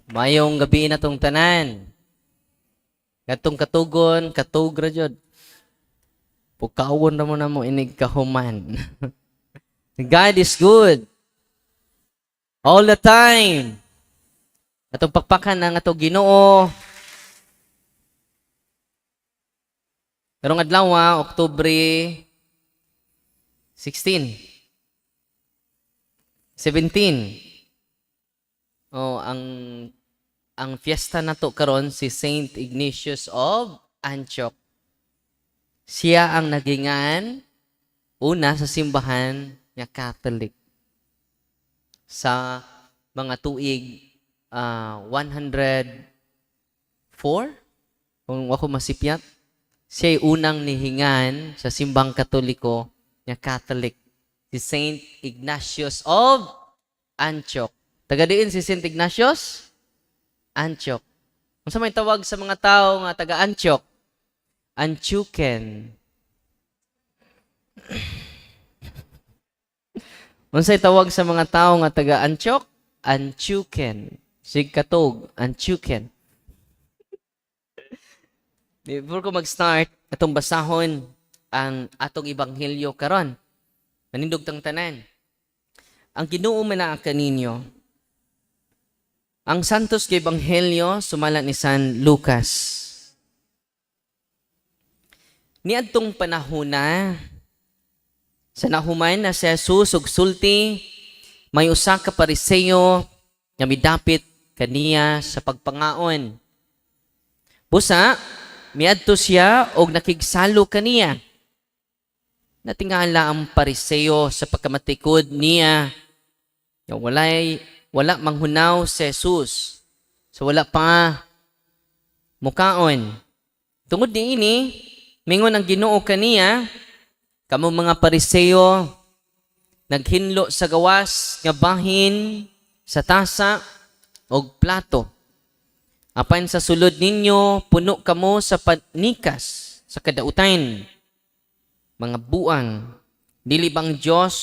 Mayong gabi na tong tanan. Katong katugon, katugra jud. Pukawon na mo inig kahuman. God is good. All the time. Atong pakpakan ang atong Ginoo. Karong adlaw, Oktubre 16. 17. Oh, ang fiesta nato karon si Saint Ignatius of Antioch. Siya ang nagingan una sa simbahan nga Catholic sa mga tuig 104 kung ako masipyat. Siya ay unang nihingan sa simbang Katoliko nga Catholic, si Saint Ignatius of Antioch. Taga diin si Saint Ignatius Antioch. Unsa may tawag sa mga tao nga taga Antioch? Antiochen. Unsay tawag sa mga tao nga taga Antioch? Antiochen. Sig katog, Antiochen. Before ko mag-start, atong basahon ang atong ebanghelyo karon. Manindog tang tanan. Ang Ginoo man kaninyo. Ang Santos nga Ebanghelyo sumalat ni San Lucas. Niadtong panahon na sa nahuman na si Jesus ug sulti, may usa ka Pariseo nga midapit kaniya sa pagpangaon. Busa, miadto siya og nakigsalo kaniya. Natingala ang Pariseo sa pagkamatikod niya. Wala manghunaw si Jesus. So wala pa mukaon. Tungod niini, mingon ang Ginoo kaniya, kamo mga Pariseo, naghinlo sa gawas nga bahin, sa tasa, og plato. Apan sa sulod ninyo, puno kamo sa panikas, sa kadautan, mga buang. Dili bang Diyos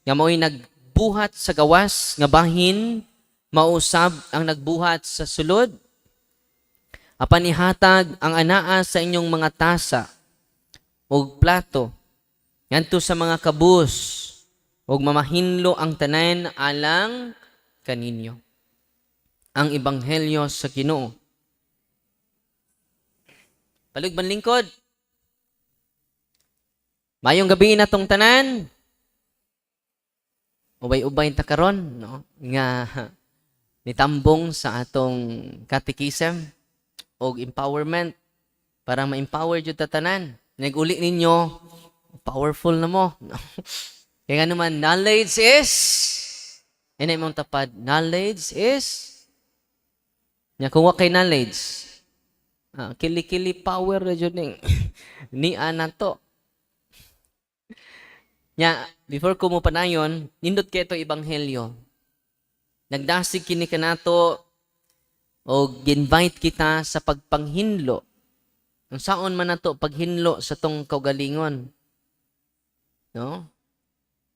nga mo'y nagbuhat sa gawas nga bahin, mausab ang nagbuhat sa sulod? Apan ihatag ang anaa sa inyong mga tasa og plato, ngadto sa mga kabus, og mamahinlo ang tanan alang kaninyo. Ang Ebanghelyo sa Ginoo. Palugban lingkod. Mayong gabi na tong tanan. Ubay-ubay ta karon, no? Nga nitambong sa atong catechism og empowerment para ma-empower jud ta tanan. Naguli ninyo, powerful na mo. No? Kaya nga naman, knowledge is, inay mong tapad, knowledge is, nya kung wa kay knowledge, kili-kili power na jud ning ni anato. Nya, before ko mo panayon, nindot kay ito ebanghelyo. Nagdasig kini kanato o ginvite kita sa pagpanghinlo. Ang saon man nato paghinlo sa tong kaugalingon. No?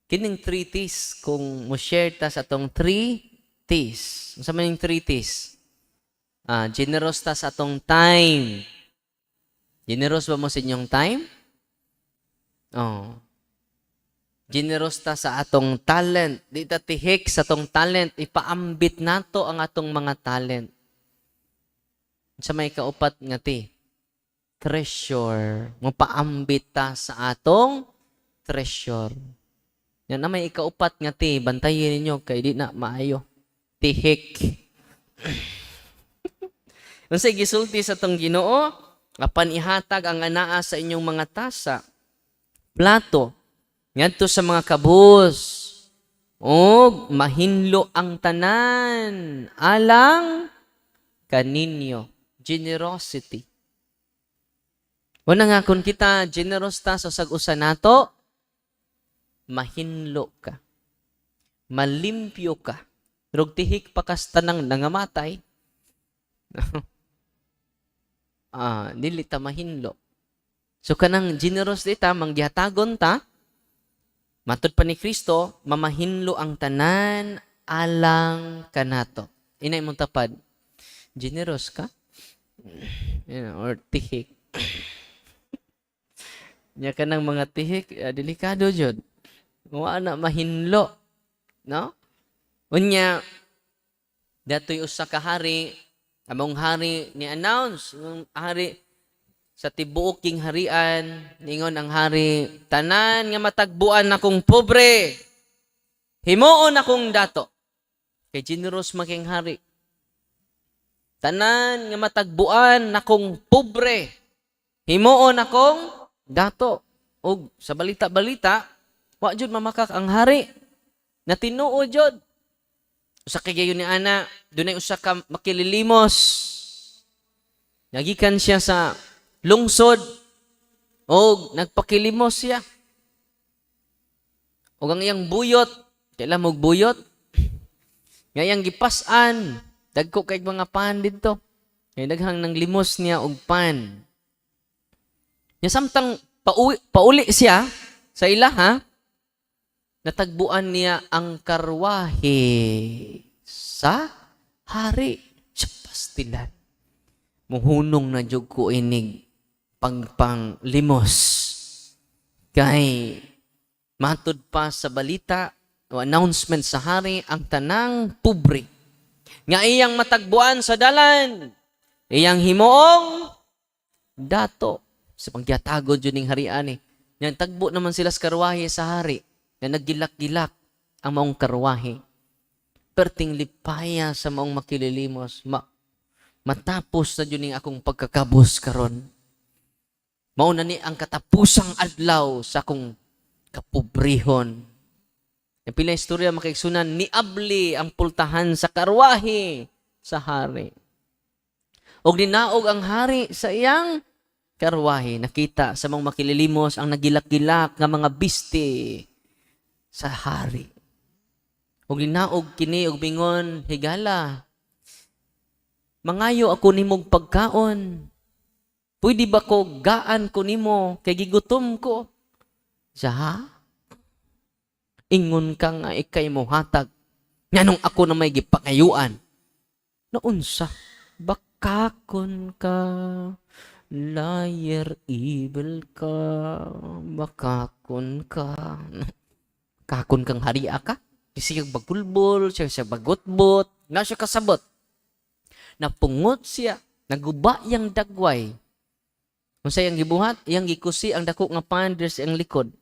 Kining 3 T's, kung mo share ta sa tong 3 T's. Ang sa maning 3 T's? Generous ta sa atong time. Generous ba mo sa inyong time? Oh. Generous ta sa atong talent. Di ta tihik sa atong talent. Ipaambit nato ang atong mga talent. Sa may kaupat nga ti, treasure. Mapaambit ta sa atong treasure. Yan na may ikaupat nga ti, bantayin ninyo kay di na maayo. Tihik. Unsay gisulti sa tong Ginoo, apan ihatag ang anaa sa inyong mga tasa, plato, ngadto sa mga kabus, og mahinlo ang tanan alang kaninyo. Generosity. Wala nga kung kita generous ta sa sag-usa nato, mahinlo ka. Malimpyo ka. Rog tihik pakas tanang nangamatay. Dili ta mahinlo. So kanang generous dita, manggihatagon ta, matud pa ni Kristo, mamahinlo ang tanan alang kanato. Inay mong tapad. Generous ka? Or tihik. Nya ka ng mga tihik, delikado jud. Wa na mahinlo, no? Unya, datoy usa ka hari, among hari ni announce, ang hari sa tibuok king harian, ningon ang hari, tanan nga matagbuan akong pobre, himuon akong dato. Kay generous making hari. Tanan nga matagbuan akong pobre, himuon akong dato. Og sa balita-balita, wa jud mamakak ang hari. Na tinuod jud. Usa kay gayon ni ana, dunay usa ka makililimos. Nagikan siya sa lungsod o nagpakilimos siya. O ang iyang buyot, kailan mo buyot? Ngayang gipasan, dagko kay mga pan dito. Ngay daghang nang limos niya og pan. Nya samtang pauli siya sa ila ha, natagbuan niya ang karwahe sa hari. Siya pastilan. Muhunong na jud ko inig panglimos. Kay matud pa sa balita o announcement sa hari ang tanang pobre nga iyang matagbuan sa dalan, iyang himuong dato. Sa paggyatagod yun ng harian Yan, tagbo naman sila sa karwahe sa hari na naggilak-gilak ang maong karwahe. Perting lipaya sa maong makililimos. Matapos na yun akong pagkakabos karon. Mauna ni ang katapusang adlaw sa akong kapobrehon. Yung pila istorya makaigsunan, niabli ang pultahan sa karwahe sa hari. O dinaog ang hari sa iyang karwahe. Nakita sa mga makililimos ang nagilak-gilak nga mga biste sa hari. O dinaog kini og bingon, higala, mangayo ako nimog pagkaon. Pwede ba ko gaan ko nimo kay gigutom ko? Siya, ingon ka nga ikay mo hatag. Nganong ako na may gipangayuan. Naunsa, bakakon ka, liar, evil ka, bakakon ka. Kakon kang haria ka? Siya bagulbol, siya bagotbot, na siya kasabot. Napungot siya, naguba yang dagway. Kung sa iyang gibuhat, iyang gikusi ang dako nga pander sa iyang likod.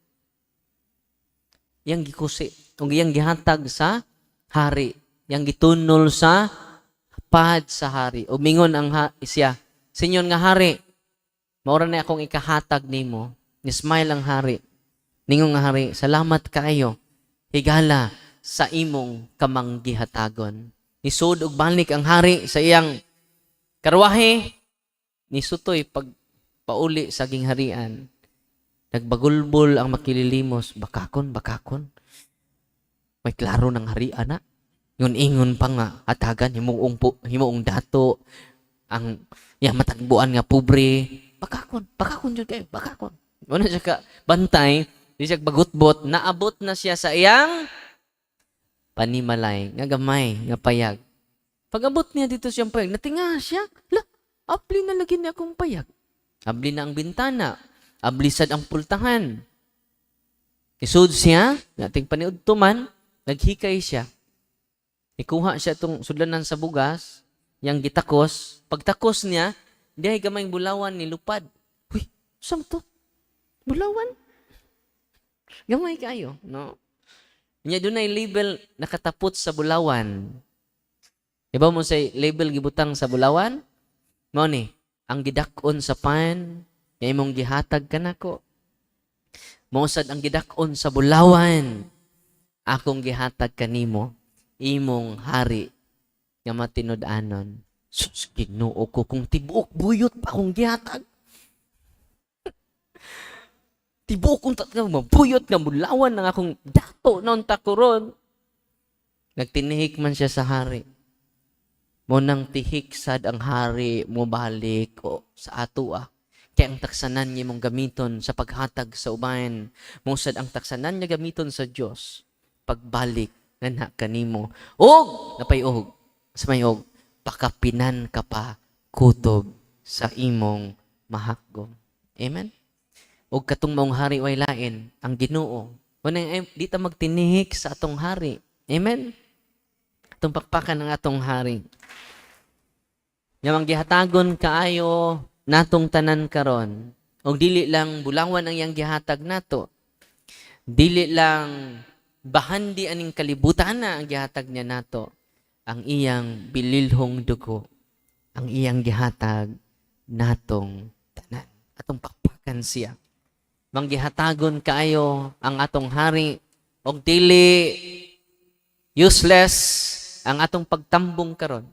Iyang gikusi. Kung iyang gihatag sa hari. Iyang gitunol sa pad sa hari. O mingon ang siya, sinyon nga hari, maura na akong ikahatag nimo. Ni-smile ang hari. Ningon nga hari, salamat kaayo. Higala sa imong kamang gihatagon. Nisud og balik ang hari sa iyang karwahe. Nisutoy pag pauli sa gingharian. Nagbagulbol ang makililimos. Bakakon. May klaro ng harian na. Ingon pa nga, atagan, himuong dato, ang matagbuan nga pobre. Bakakon dyan kayo, bakakon. Wala siya ka bantay, di siya bagutbot, naabot na siya sa iyang panimalay, nga gamay, nga payag. Pag-abot niya dito siyang payag, natinga siya, apli na lagi niya akong payag. Abli na ang bintana. Ablisad ang pultahan. Isud siya, nating paniudtuman, naghikay siya. Ikuha siya itong sudlanan sa bugas, yang gitakos. Pagtakos niya, di ay gamayng bulawan ni lupad. Uy, saan to? Bulawan? Gamay kayo, no? Niya doon ay label nakatapot sa bulawan. Iba mo say label gibutang sa bulawan? Mo ni, ang gidakon sa pan, nga imong gihatag kanako. Mosad ang gidakon sa bulawan, akong gihatag kanimo, imong hari nga matinud-anon. Sus, Ginoo ko kung tibuok buyot pa akong gihatag. Tibuok kung mabuyot nga bulawan ng akong dato noon takuron. Nagtinihik man siya sa hari. Mo nang tihik sad ang hari mo balik o sa ato Kaya ang taksanan niya mong gamiton sa paghatag sa uban. Mo sad ang taksanan niya gamiton sa Dios pagbalik na kanimo. Og napayog sa mayog pakapinan ka pa kutob sa imong mahakgom. Amen? O katong maong hari way lain, ang Ginoo. Unang di ta magtinihik sa atong hari. Amen? Atong pakpakan ng atong hari. Yang gihatagon kaayo natong tanan karon. O dili lang bulawan ang yang gihatag nato. Dili lang bahandi aning kalibutan na ang gihatag niya nato. Ang iyang bililhong dugo. Ang iyang gihatag natong tanan. Atong pakpakan siya. Manggihatagon kaayo ang atong hari. O dili useless ang atong pagtambong karon.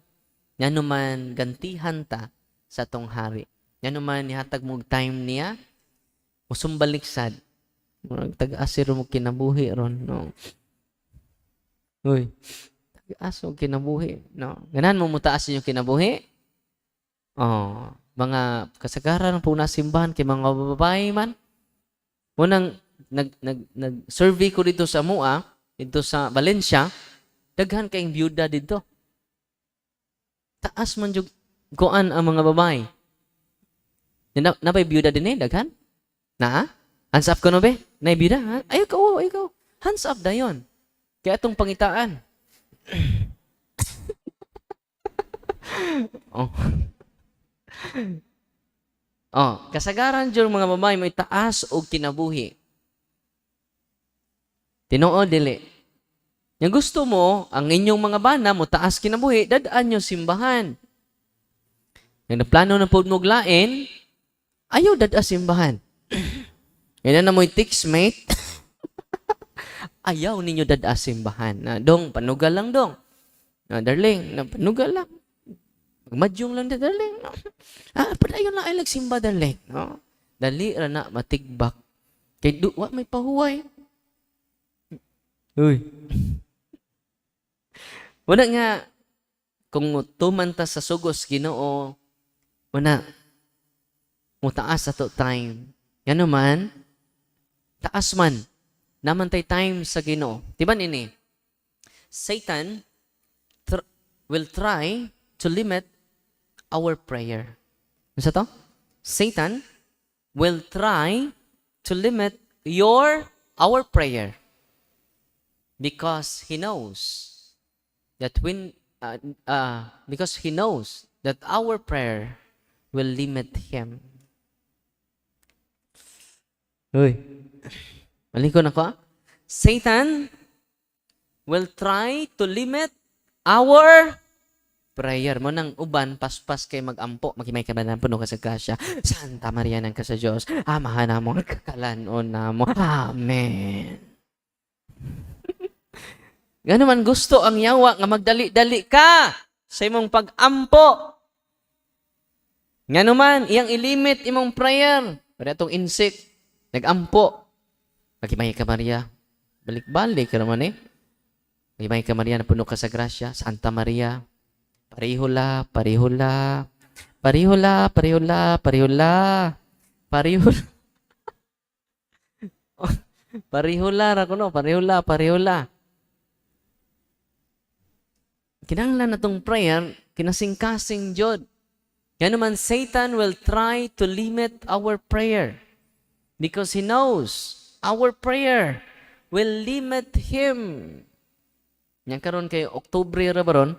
Yan naman gantihan ta sa atong hari. Yan naman nihatag mo time niya. Musumbaliksad. Tag-asir mo kinabuhi ron. No? Uy. Tag-aso kinabuhi. No? Ganahan mo mutaas yung kinabuhi? Oh, mga kasagaran po na simbahan kay mga babae man. Unang nag-survey ko dito sa MUA, dito sa Valencia, daghan kayong byuda dito. Taas man jud kuan ang mga babae. Napay byuda din daghan? Na? Hands up ko no be? Nay byuda ha? Ay ko. Hands up dayon. Kaya atong pangitaan. Oh. Oh, kasagaran jud mga babae may taas og kinabuhi. Tinuod dili. Yang gusto mo, ang inyong mga bana mo taas kinabuhi, dadaan nyo simbahan. Yang naplano na po mo lain, ayaw dada simbahan. Yan na mo'y text-mate, ayaw ninyo dada simbahan. Na, dong, panugal lang dong. Na, darling, na, panugal lang. Magmadyong lang na, darling. No? Padayon lang ay nagsimba, darling. No? Dali, na, matigbak. Kay duwa, may pahuway. Uy. Wala nga, kung tumanta sa sugos Ginoo, wala, mutaas ato time. Yan naman, taas man, namantay time sa Ginoo. Diba nini? Satan will try to limit our prayer. Ano sa to? Satan will try to limit our prayer because he knows that because he knows that our prayer will limit him. Uy. Malikon ako. Satan will try to limit our prayer. Mo nang uban, paspas kay magampo. Magimay ka ba na puno ka sa kasya. Santa Maria ng ka sa Diyos. Amahan na mo, kakalanon na mo. Amen. Gano man gusto ang yawa nga magdali-dali ka sa imong pag-ampo. Nga naman, iyang ilimit imong prayer. Para itong insect, nag-ampo. Magimay ka Maria. Balik-balik ka naman eh. Magimay ka Maria na puno ka sa grasya. Santa Maria. Parihula, parihula. Parihula, parihula, parihula. Parihula. Parihula, rakuno. Parihula, parihula. Kinahanglan na itong prayer, kinasing-kasing Diyod. Yan naman, Satan will try to limit our prayer because he knows our prayer will limit him. Yan karon kay Oktubre rabaron,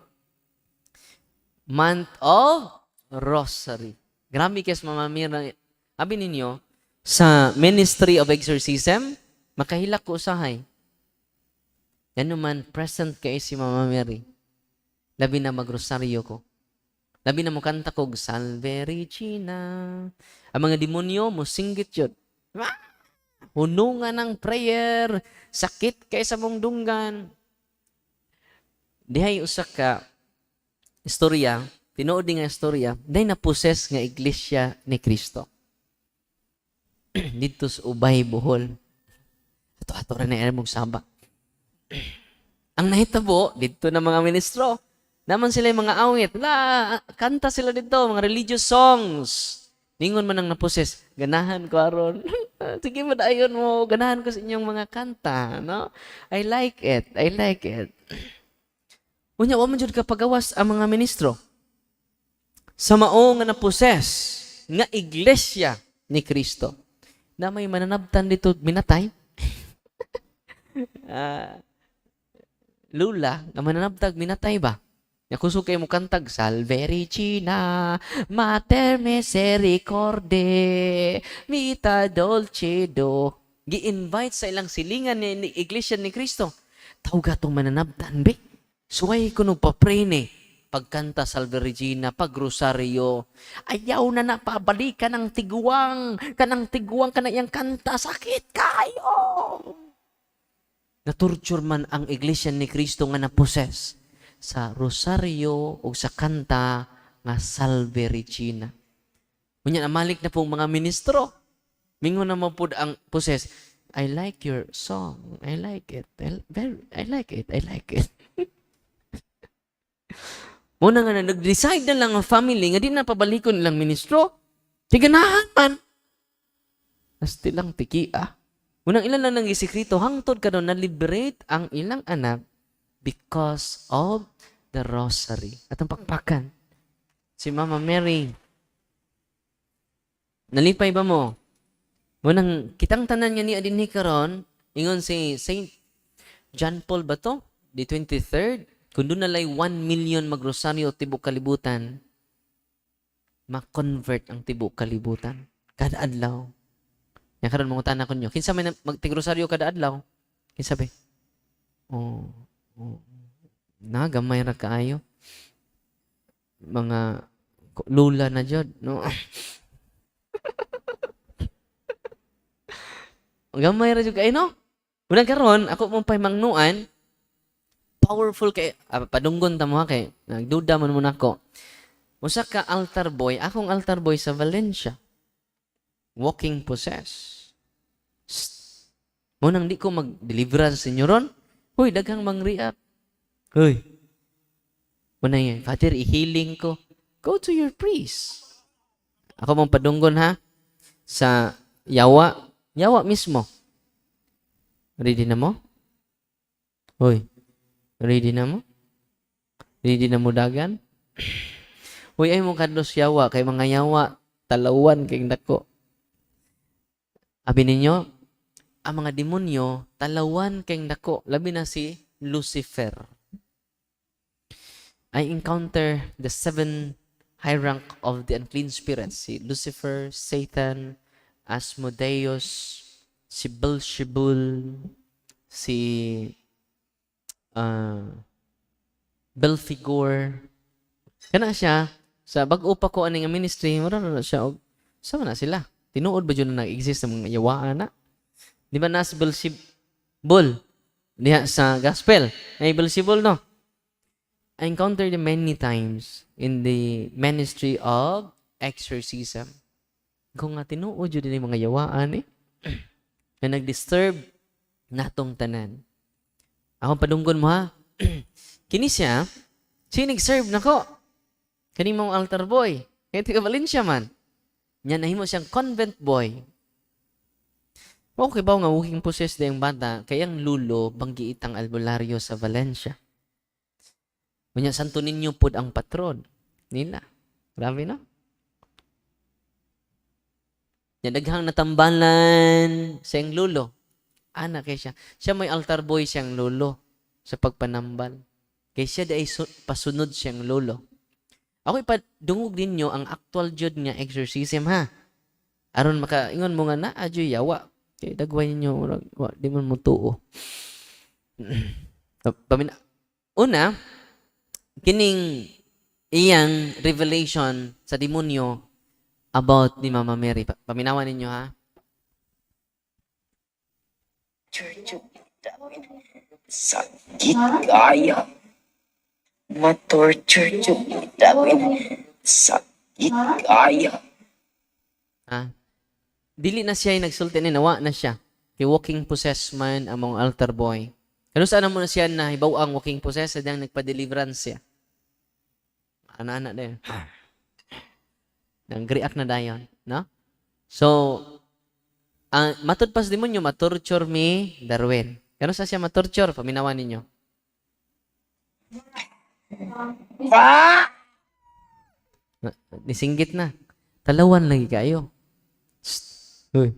month of Rosary. Grabe kes mamamira. Abi ninyo, sa Ministry of Exorcism, makahilak ko usahay. Yan naman, present kay si Mama Mary. Labi na magrosaryo ko. Labi na mo kanta ko, Salve Regina. Ang mga demonyo mo singgit yun. Hunungan ng prayer. Sakit kay sa mong dunggan. Dihay usa ka istorya, tinuod nga istorya, dahi na-possess nga iglesia ni Kristo. Dito sa Ubay, Bohol. Ato-ato rin na mong sabak. Ang nahitabo, dito na mga ministro, naman sila yung mga awit. Kanta sila dito, mga religious songs. Ningon man ang naposes, ganahan ko aron. Sige mo dayon mo, ganahan ko sa inyong mga kanta. No? I like it. Unya, wa man jud ka pagawas ang mga ministro. sa mao nga na-possess nga iglesia ni Kristo. Na may mananabtan dito minatay. Lula, nga mananabtag minatay ba? Nakusog kayo mo kantag, Salve Regina, Mater Misericorde, Vita Dulcedo. Gi-invite sa ilang silingan ni Iglesia ni Kristo. Tawga itong mananabtan, be. Suway ko nung papray ni. Pagkanta Salve Regina, pagrosaryo. Ayaw na napabalik ka ng tiguang, ka na iyang kanta, sakit kayo. Natorture man ang Iglesia ni Kristo nga na-possess sa rosaryo o sa kanta nga Salve Regina. Kunya namalik na pong mga ministro. Mingon na mo po ang possess. I like your song. I like it. I like it. I like it. Muna nga na, nag-decide na lang ang family nga di na pabalikon nilang ministro. Tiganahan man. Asti lang tikia. Munang ilan lang nang isikreto, hangtod ka doon na-liberate ang ilang anak because of the rosary. At ang pakpakan. Si Mama Mary. Nalipay ba mo? Munang kitang tanan niya ni Adinhi karon, ingon si Saint John Paul ba to? The 23rd. Kung doon nalay 1 million magrosaryo tibok kalibutan, ma-convert ang tibok kalibutan. Kada adlaw. Yan karon mga tanan ko nyo. Kinsa may magtigrosaryo kada adlaw? Kinsa ba? Oh. Gamay ra kaayo. Mga lula na jud, no? Gamay ra jud kay no? Una karon ako mong pahimangnuan, powerful kay padunggon ta mo kay nagduda man muna ko. Usa ka altar boy, akong altar boy sa Valencia. Walking possess. Munang di ko mag-deliverance sa inyo ron. Hoy, daghang mang-react. Hoy. Muna yan, Father, i-healing ko. Go to your priest. Ako mong padunggon ha. Sa yawa. Yawa mismo. Ready na mo? Hoy. Ready na mo? Ready na mo dagan? Hoy, ay mong kadlos yawa. Kay mga yawa, talawan kay dako. Abi ninyo, ang mga demonyo, talawan kay dako. Labi na si Lucifer. I encounter the 7 high rank of the unclean spirits. Si Lucifer, Satan, Asmodeus, si Beelzebul, si Belphegor. Kana siya, sa bag-o pa ko aning ministry, mura na siya, sama na sila. Tinuod ba dyan na nag-exist ng mga yawaan na? Di ba nasa Beelzebul? Diha sa gospel. Ay Beelzebul, no? I encountered them many times in the ministry of exorcism. Kung nga tinuod yun din mga yawaan na nag-disturb natong tanan. Ako padunggon mo ha. Kini siya nag-serve na ko. Kani mong altar boy. Kaya tiga Valencia man. Yan nahimo siyang convent boy. Okay ba nga walking possess na yung bata, kayang lulo banggiit ang albularyo sa Valencia. Kanya Santo Niño pod ang patron nila. Grabe na. Yan daghang natambalan sa iyang lulo. Anak kay siya. Siya may altar boy siyang lulo sa pagpanambal. Kaya siya dahil pasunod siyang lulo. Ako ipadungog ninyo ang actual jud nga exorcism ha. Aron makaingon mo nga na adyo yawa. Kay dagway ninyo di man mo tuo. Una, kining iyang revelation sa demonyo about ni Mama Mary. Paminawan ninyo ha. Church sakit kaya. Ma-torture yung namin. Sakit kaya. Dili na siya yung nagsulti ni nawa na siya. Kay walking possess man among altar boy. Kano saan mo na siya na hibaw ang walking possess sa diyang nagpa-deliverance siya. Ana-ana na yun. Nang-react na dayon. No? So, matod pas demonyo, matorture mi Darwin. Kano sa siya matorture? Paminawan ninyo. Nisinggit na. Talawan lagi kayo. Uy.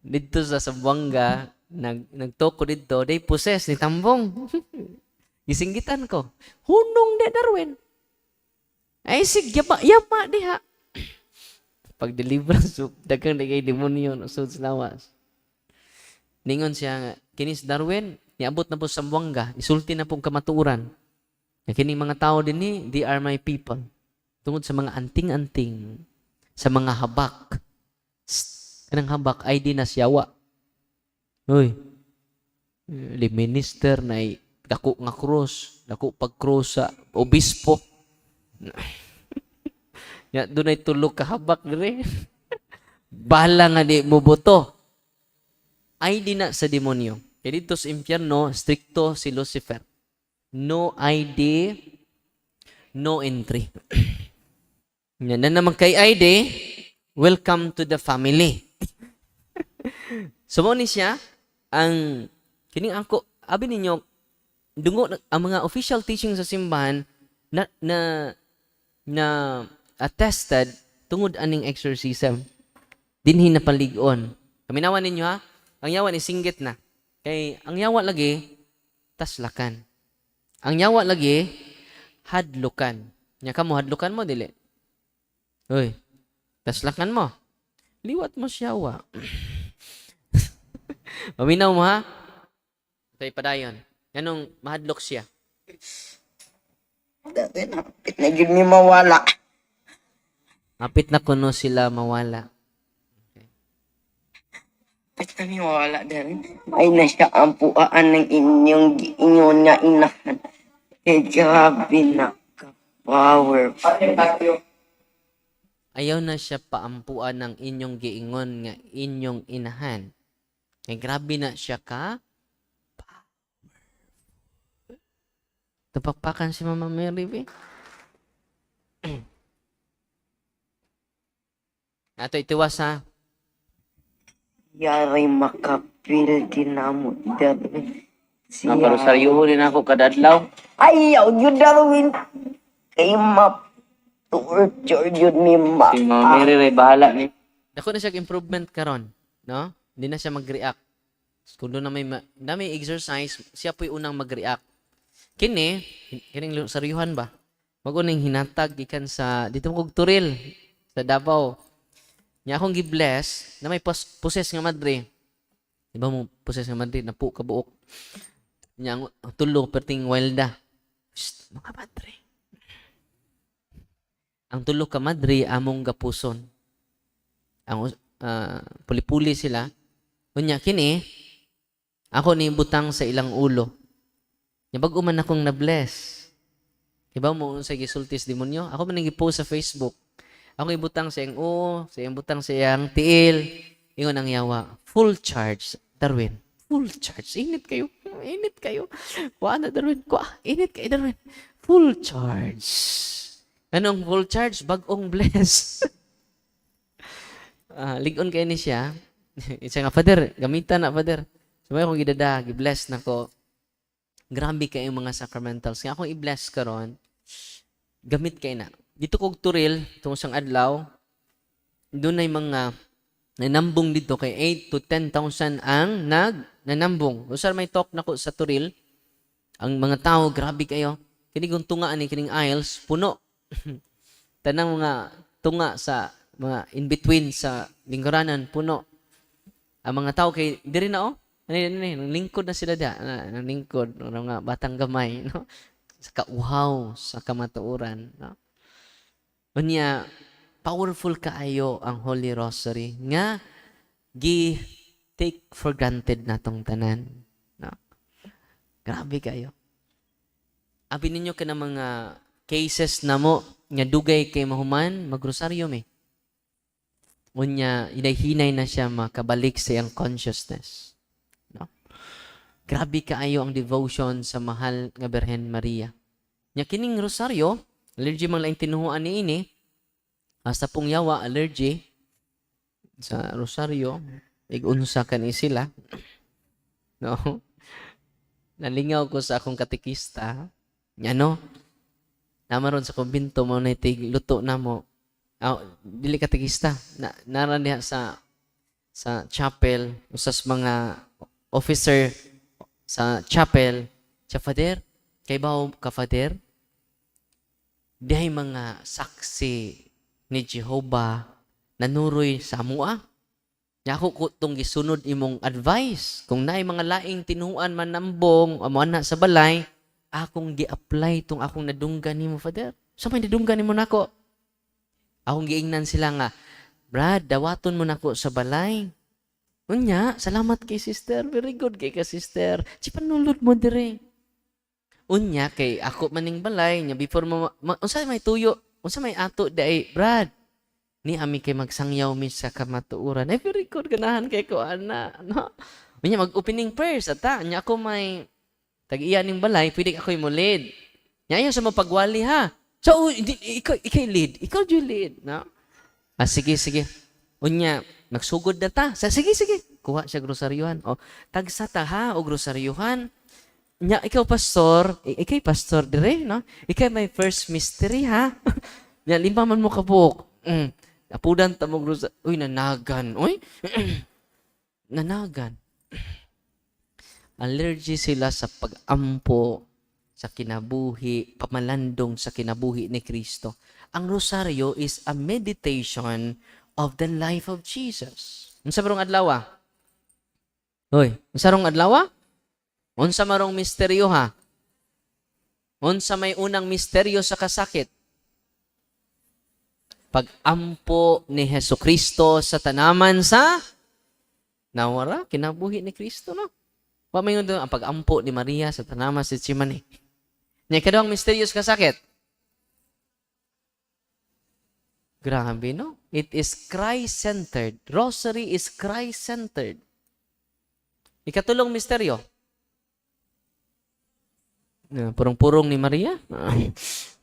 Dito sa Sambuanga, nagtoko dito, they possess ni Tambong. Gisinggitan ko. Hunong de Darwin. Ay sig yama diha. Pag deliverance dagang digay demonyo no sud sa lawas. Ningon siya nga, kinis Darwin, niabot na po sa Sambuanga, isulti na pong kamatuuran. Na kining mga tao din ni, they are my people. Tungod sa mga anting-anting, sa mga habak. Kanang habak ay di na siyawa. Uy, li minister na dako nga krus, dako pag-krus sa obispo. Ya, doon ay tulog kahabak dire. Bala nga di mo boto. Ay di na sa demonyo. Kaya dito sa impyerno, stricto si Lucifer. No ID, no entry. Yan na naman kay ID, welcome to the family. So mo ni siya, ang kining ako, abi ninyo, dungo ang mga official teaching sa simbahan na attested tungod aning exorcism. Dinhi na paligon. Kaminawan ninyo ha, ang yawa ni singgit na. Kay ang yawa lagi taslakan. Ang yawa lagi hadlukan. Nya kamo hadlukan mo dili. Hoy. Taslakan mo. Liwat mo siyawa. Maminaw mo ha. Tay padayon. Ganong mahadlok siya. Dati napit na yun mi mawala. Apit na kuno sila mawala. Napit na mi mawala din. Ay na siya ang puaan ng inyon nga inahan. Eh, grabe na ka-powerful. Ayaw na siya paampuan ng inyong giingon nga inyong inahan. Kaya grabe na siya ka. Tupakpakan si Mama Mary, be. Ato itiwas ha. Yari makapil din na mo, Darwin. Maparosaryo rin ako kadadlaw. Ayaw yun, Darwin. Kay ma-torture yun ni ma. Si Mama Mary ray bahala ni. Dako na siya improvement karon, no? Hindi na siya mag-react. Kung doon na may exercise, siya po'y unang mag-react. Kining saryuhan ba? Mag-uning hinatag ikan sa dito kog Turil sa Davao. Nya akong gi-bless na may poses nga madre. Di ba mo poses nga madre na po kabuok. Nya ang tulo perting wilda. Shh, mga madre. Ang tulo ka madre among gapuson. Ang puli-puli sila. Unya kini ako ni butang sa ilang ulo. Nya bag-o man akong na-bless. Iba mo sa gisultis demonyo. Ako man nag-post sa Facebook. Ako ibutang sa iyang sa iyang butang sa iyang tiil. Ingon ang yawa. Full charge, Darwin. Full charge. Init kayo. Init kayo. Kuha na, Darwin. Kuha. Init kayo, Darwin. Full charge. Anong full charge? Bag-ong bless. Ligon kayo ni siya. Isa nga, Father, gamitan na, Father. Sabay akong gidada, gi-bless na ko. Grabe kayo mga sacramentals. Nga akong i-bless karon, gamit kayo na. Dito kog Turil, itong isang adlaw, doon ay mga nanambong dito kay 8 to 10,000 ang nanambong. Usar may talk na ko sa Turil, ang mga tao, grabe kayo. Kining tungaan ni kining aisles, puno. Tanang mga tunga sa mga in-between sa lingkuranan, puno. Ang mga tao kay, diri na lingkod na sila da. Lingkod, mga batang gamay, no? Sa kauhaw, sa kamatuuran, no? Unya, powerful kaayo ang Holy Rosary nga take for granted natong tanan. No? Grabe kayo. Abi ninyo ka ng mga cases na mo nga dugay kay mahuman, magrosaryo me. Unya, hinay na siya makabalik sa iyang consciousness. No? Grabe kaayo ang devotion sa mahal nga Birhen Maria. Nya kining rosaryo, allergy mang laing tinuhuan ni ini, hasta pong yawa, allergy, sa rosaryo, igunsa ka ni sila. No? Nalingaw ko sa akong katekista, Ano? Namaron sa kumbinto mo na itig luto na mo. Dili ka tigista. Naran diha sa chapel, usas mga officer sa chapel, sa Father, kay ba ka Father? Dihay mga saksi ni Jehovah nanuroy sa amua. Nya ako kung gisunod imong advice, kung naay mga laing tinuan man nambong amo na sa balay, akong gi-apply tong akong nadunggan nimo Father. Sa may nadunggan nimo nako? Akong giingnan sila nga, Brad, dawaton mo nako sa balay. Unya, salamat kay sister. Very good kay ka sister. Si panulod mo dire. Unya kay ako maning balay nya before unsa may tuyo, unsa may ato dai, Brad. Ni ami kay magsangyaw mi sa kamatuoran. Ay very good ganahan kay ko ana, no. Unya mag-opening prayers ata. Nya ako may tag-iya ning balay, pwede ako mo lead. Nya ayo sa mapagwali ha. So ikaw lead, ikaw ju lead, no. Sige. Unya, nagsugod na ta. Sige. Kuha siya grosaryuhan. O, tagsa ta ha, o grosaryuhan. Nya, ikaw pastor, ikay pastor dire, no? Ikay may first mystery, ha? Nya, 5 man mo kabuk. Apudan ta mo grosaryuhan. Uy, nanagan. Uy, nanagan. Allergy sila sa pag-ampo sa kinabuhi, pamalandong sa kinabuhi ni Kristo. Ang rosaryo is a meditation of the life of Jesus. Unsa marong adlaw? Hoy, unsa rong adlaw? Unsa marong misteryo ha? Unsa may unang misteryo sa kasakit? Pag-ampo ni Hesukristo sa tanaman sa nawara kinabuhi ni Kristo, no? Wa may ang pag-ampo ni Maria sa tanaman sa Getsemani. Nya kadawang misteryo sa kasakit. Grabe, no? It is Christ-centered. Rosary is Christ-centered. Ikatulong misteryo. Purong-purong ni Maria.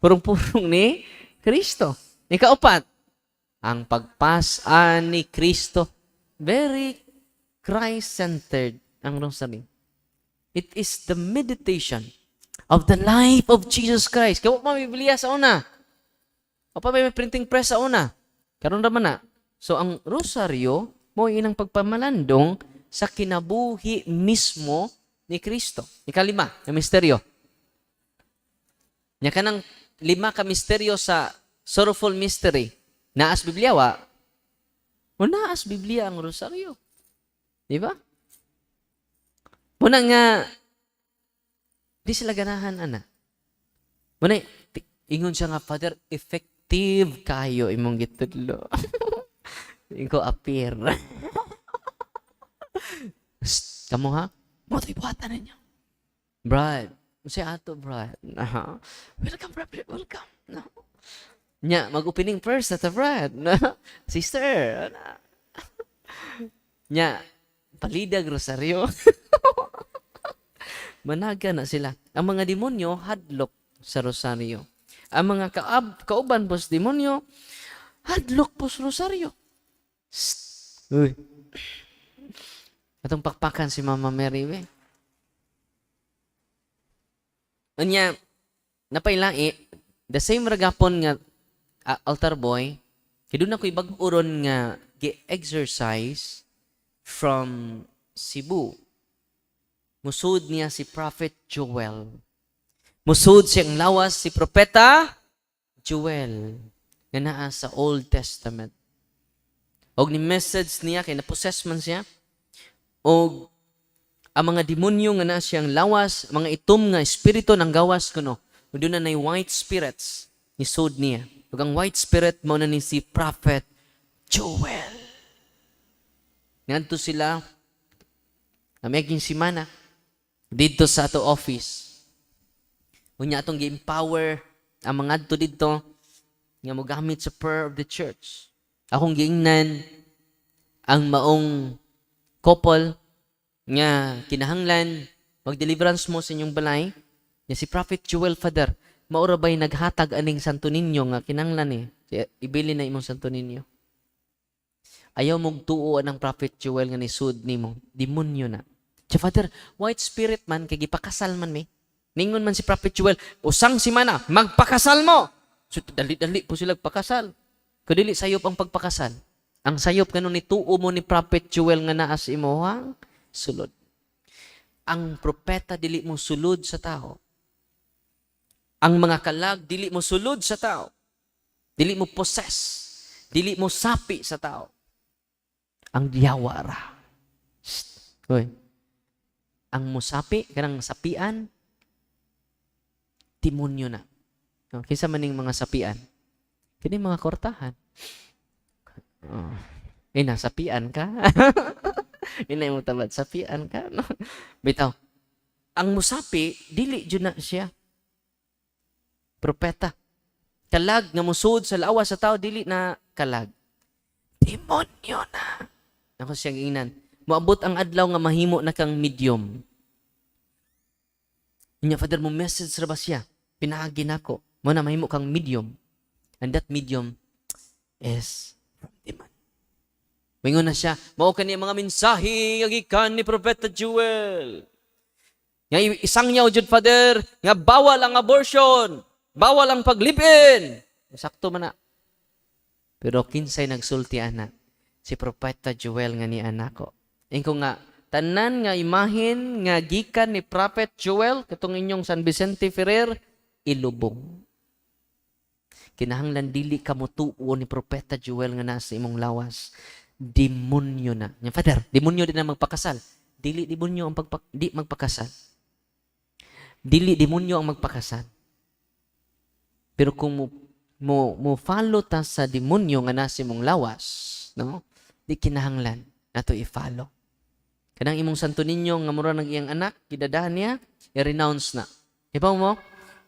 Purong-purong ni Kristo. Ikaapat, ang pagpasa ni Kristo. Very Christ-centered ang rosary. It is the meditation of the life of Jesus Christ. Kaya mo Biblia sa una. O pa may printing press sa una. Karon naman na. So, ang rosaryo, mo inang pagpamalandong sa kinabuhi mismo ni Kristo. Ikalima, ang misteryo. Nya kanang 5 ka misteryo sa sorrowful mystery. Naas Biblia, wa? O naas Biblia ang rosaryo. Di ba? Muna nga, di sila ganahan, ana. Muna, ingon siya nga, Father, effective kayo imong gitudlo. Ikaw appear. Kamu ha? Mo tayo buhatan ninyo. Brad. Siya ato, Brad. Welcome, Brad. Welcome. Nya, mag-opening first na ta, Brad. Sister. Nya, palidag rosaryo. Managa na sila. Ang mga demonyo, hadlok sa rosaryo. Ang mga kauban po sa demonyo, hadlok po sa rosaryo. Uy. Atong pakpakan si Mama Mary, we. Anya, napailai, the same ragapon nga altar boy, kaya doon ako'y bag-uron nga gi-exercise from Cebu. Musud niya si Prophet Joel. Musud siyang lawas si Propeta Joel nga naa sa Old Testament. Og ni message niya, kay na-possess man siya, og ang mga demonyo nga naa siyang lawas, mga itom nga espiritu ng gawas kuno. O doon na white spirits ni sud niya. Ug ang white spirit mao na ni si Prophet Joel. Ngadto sila namiging simana dito sa ato office. Unya atong gi-empower ang mga adto dito nga mogamit sa prayer of the church. Akong giingnan ang maong couple nga kinahanglan mag-deliverance mo sa inyong balay nga si Prophet Joel Father maura ba'y naghatag aning Santo Niño nga kinahanglan ibili na imong Santo Niño. Ayaw mong tuo ng Prophet Joel nga nisud nimo demonyo na. Father, white spirit man kay gipakasal man mi. Ningon man si Prophet Joel, usang simana, magpakasal mo. So, dali-dali po sila pakasal. Kudili sayop ang pagpakasal. Ang sayop kanon ni tuo mo ni Prophet Joel nga naa sa imuhang sulod. Ang propeta dili mo sulod sa tao. Ang mga kalag dili mo sulod sa tao. Dili mo possess. Dili mo sapi sa tao. Ang diyawa ra. Hoy. Ang musapi, kanang sapian, demonyo na. No, kinsa maning mga sapian? Kini mga kortahan. Oh. Sapian ka. Inay mo tabad, sapian ka. No? Bitaw, ang musapi, dili dyan na siya. Propeta. Kalag nga musud sa lawas sa tao, dili na kalag. Demonyo na. Ako siyang inan. Moabot ang adlaw nga mahimo na kang medium. Inya, Father, mo message ra ba siya? Pinahagi nako. Mo na mahimo kang medium. And that medium is from demon. Mingon na siya, mao kani mga mensahe nga gikan ni Propeta Joel. Nga isang niya jud, Father, nga bawal ang abortion, bawal ang paglibin. Sakto man na. Pero kinsay nagsulti ana? Si Propeta Joel nga ni anako. Ingko nga tanan nga imahin nga gikan ni Prophet Joel katong inyong San Vicente Ferrer ilubong. Kinahanglan dili ka motuo ni Propeta Joel nga nasa imong lawas. Demonyo na. Nya, Father, demonyo din na magpakasal. Dili demonyo ang di magpakasal. Dili demonyo ang magpakasal. Pero kung mo follow ta sa demonyo nga nasa imong lawas, no? Di kinahanglan nato i-follow. Kanang imong santo ninyo nga mura nag iyang anak, kidadahan niya, i-renounce na. Ipaw mo,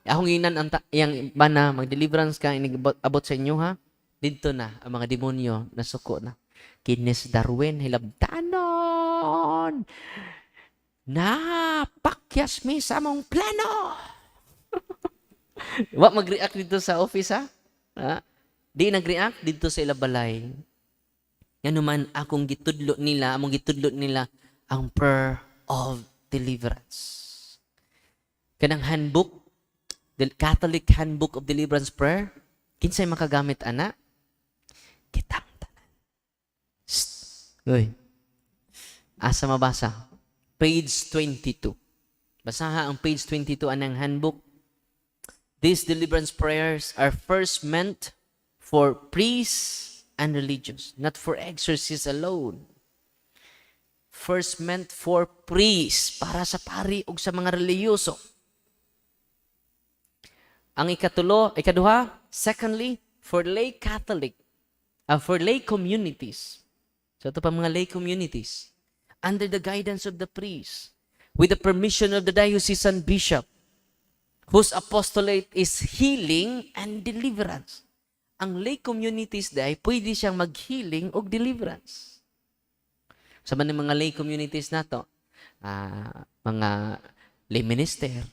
akong inan ang iyang bana, mag-deliverance ka, abot sa inyo ha, dito na, ang mga demonyo, nasuko na. Kines Darwin, hilabtanon, pakyas mi sa mong plano. Wa mag-react dito sa office ha? Di nag-react dito sa ilabalay. Yan naman, among gitudlo nila, ang prayer of deliverance. Kanang handbook, the Catholic Handbook of Deliverance Prayer, kinsay makagamit ana? Kitang tanan. Uy. Asa mabasa? Page 22. Basaha ang page 22 anang handbook. These deliverance prayers are first meant for priests and religious, not for exorcists alone. First meant for priests, para sa pari ug sa mga reliyoso. Ang ikaduha, secondly, for lay Catholic, for lay communities. So ito pa mga lay communities, under the guidance of the priest, with the permission of the diocesan bishop, whose apostolate is healing and deliverance. Ang lay communities dahi, pwede siyang mag-healing o deliverance. Sa mga lay communities nato, mga lay minister,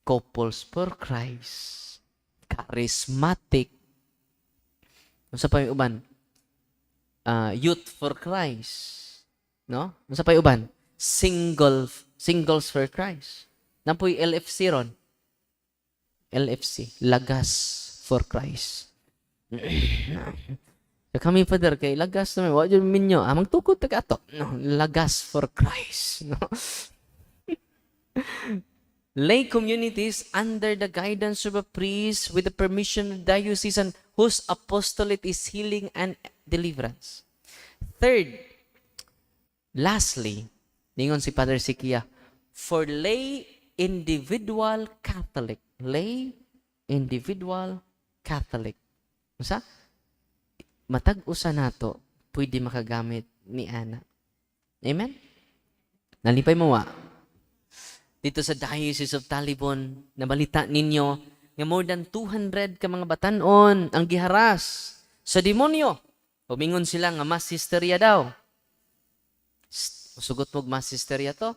couples for Christ, charismatic, sa pa yung uban, youth for Christ, no? Sa pa yung uban, singles for Christ. Napoy LFC ron. LFC, Lagas for Christ. Kami, Father, kay Lagas naman, wala dyan minyo, magtukod taga ato. No, Lagas for Christ. No? Lay communities under the guidance of a priest with the permission of the diocesan whose apostolate is healing and deliverance. Third, lastly, ningon si Father Sikia, for lay individual Catholic. Lay individual Catholic. Masa? Matag-usa nato, pwede makagamit ni Ana. Amen? Nalipay mo wa? Dito sa Diocese of Talibon, nabalita ninyo nga more than 200 ka mga batanon ang giharas sa demonyo. Pumingon sila nga mass hysteria daw. Sugot mo mass hysteria to?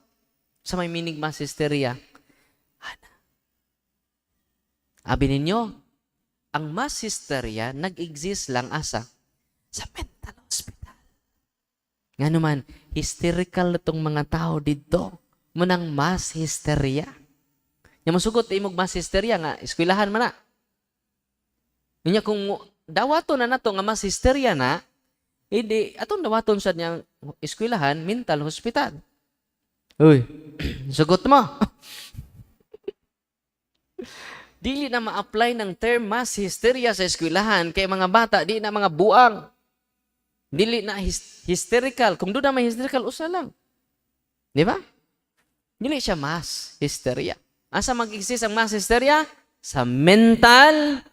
Sa may meaning mass hysteria? Ana. Abi ninyo, ang mass hysteria nag-exist lang asa sa mental hospital. Nga naman, hysterical itong mga tao dito. Munang mass hysteria. Nya masugot imong masisterya nga eskwelahan man na. Nya kung dawaton na nato nga masisterya na, hindi atong dawaton sa niyang eskwelahan mental hospital. Uy, sugot mo. Dili na ma-apply ng term mass hysteria sa eskwelahan kay mga bata di na mga buang. Dili na hysterical. Kung doon na may hysterical, usa lang. Di ba? Dili siya mass hysteria. Asa mag-exist ang mass hysteria? Sa mental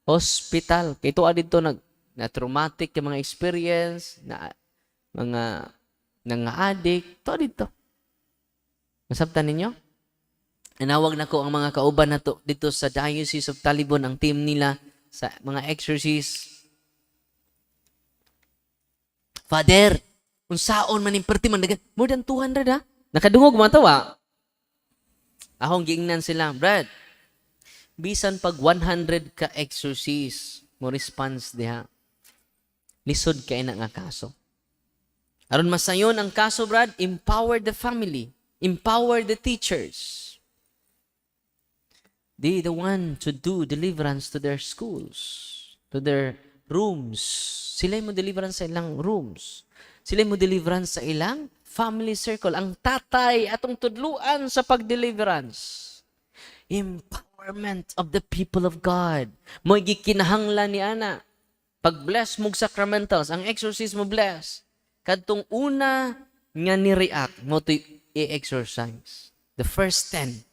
hospital. Kaya ito dito na traumatic yung mga experience, na mga addict. Ito dito. Masabtan ninyo? Inawag na ko ang mga kauban na to dito sa Diocese of Talibon, ang team nila sa mga exorcist. Father, unsaon man imperti man more than 200 ha? Nakadungog mo tawa. Akong giingnan sila, Brad. Bisan pag 100 ka exorcist mo response diha. Lisod kay na nga kaso. Aron masayon ang kaso, Brad, empower the family, empower the teachers. They the one to do deliverance to their schools, to their rooms. Sila mo deliverance sa ilang rooms. Sila mo deliverance sa ilang family circle. Ang tatay atong tudluan sa pag-deliverance. Empowerment of the people of God. Mo gikinahanglan ni ana. Pag-bless mong sacramentals, ang exorcist mo bless. Kadtong una nga ni-react mo to i-exorcise. The first 10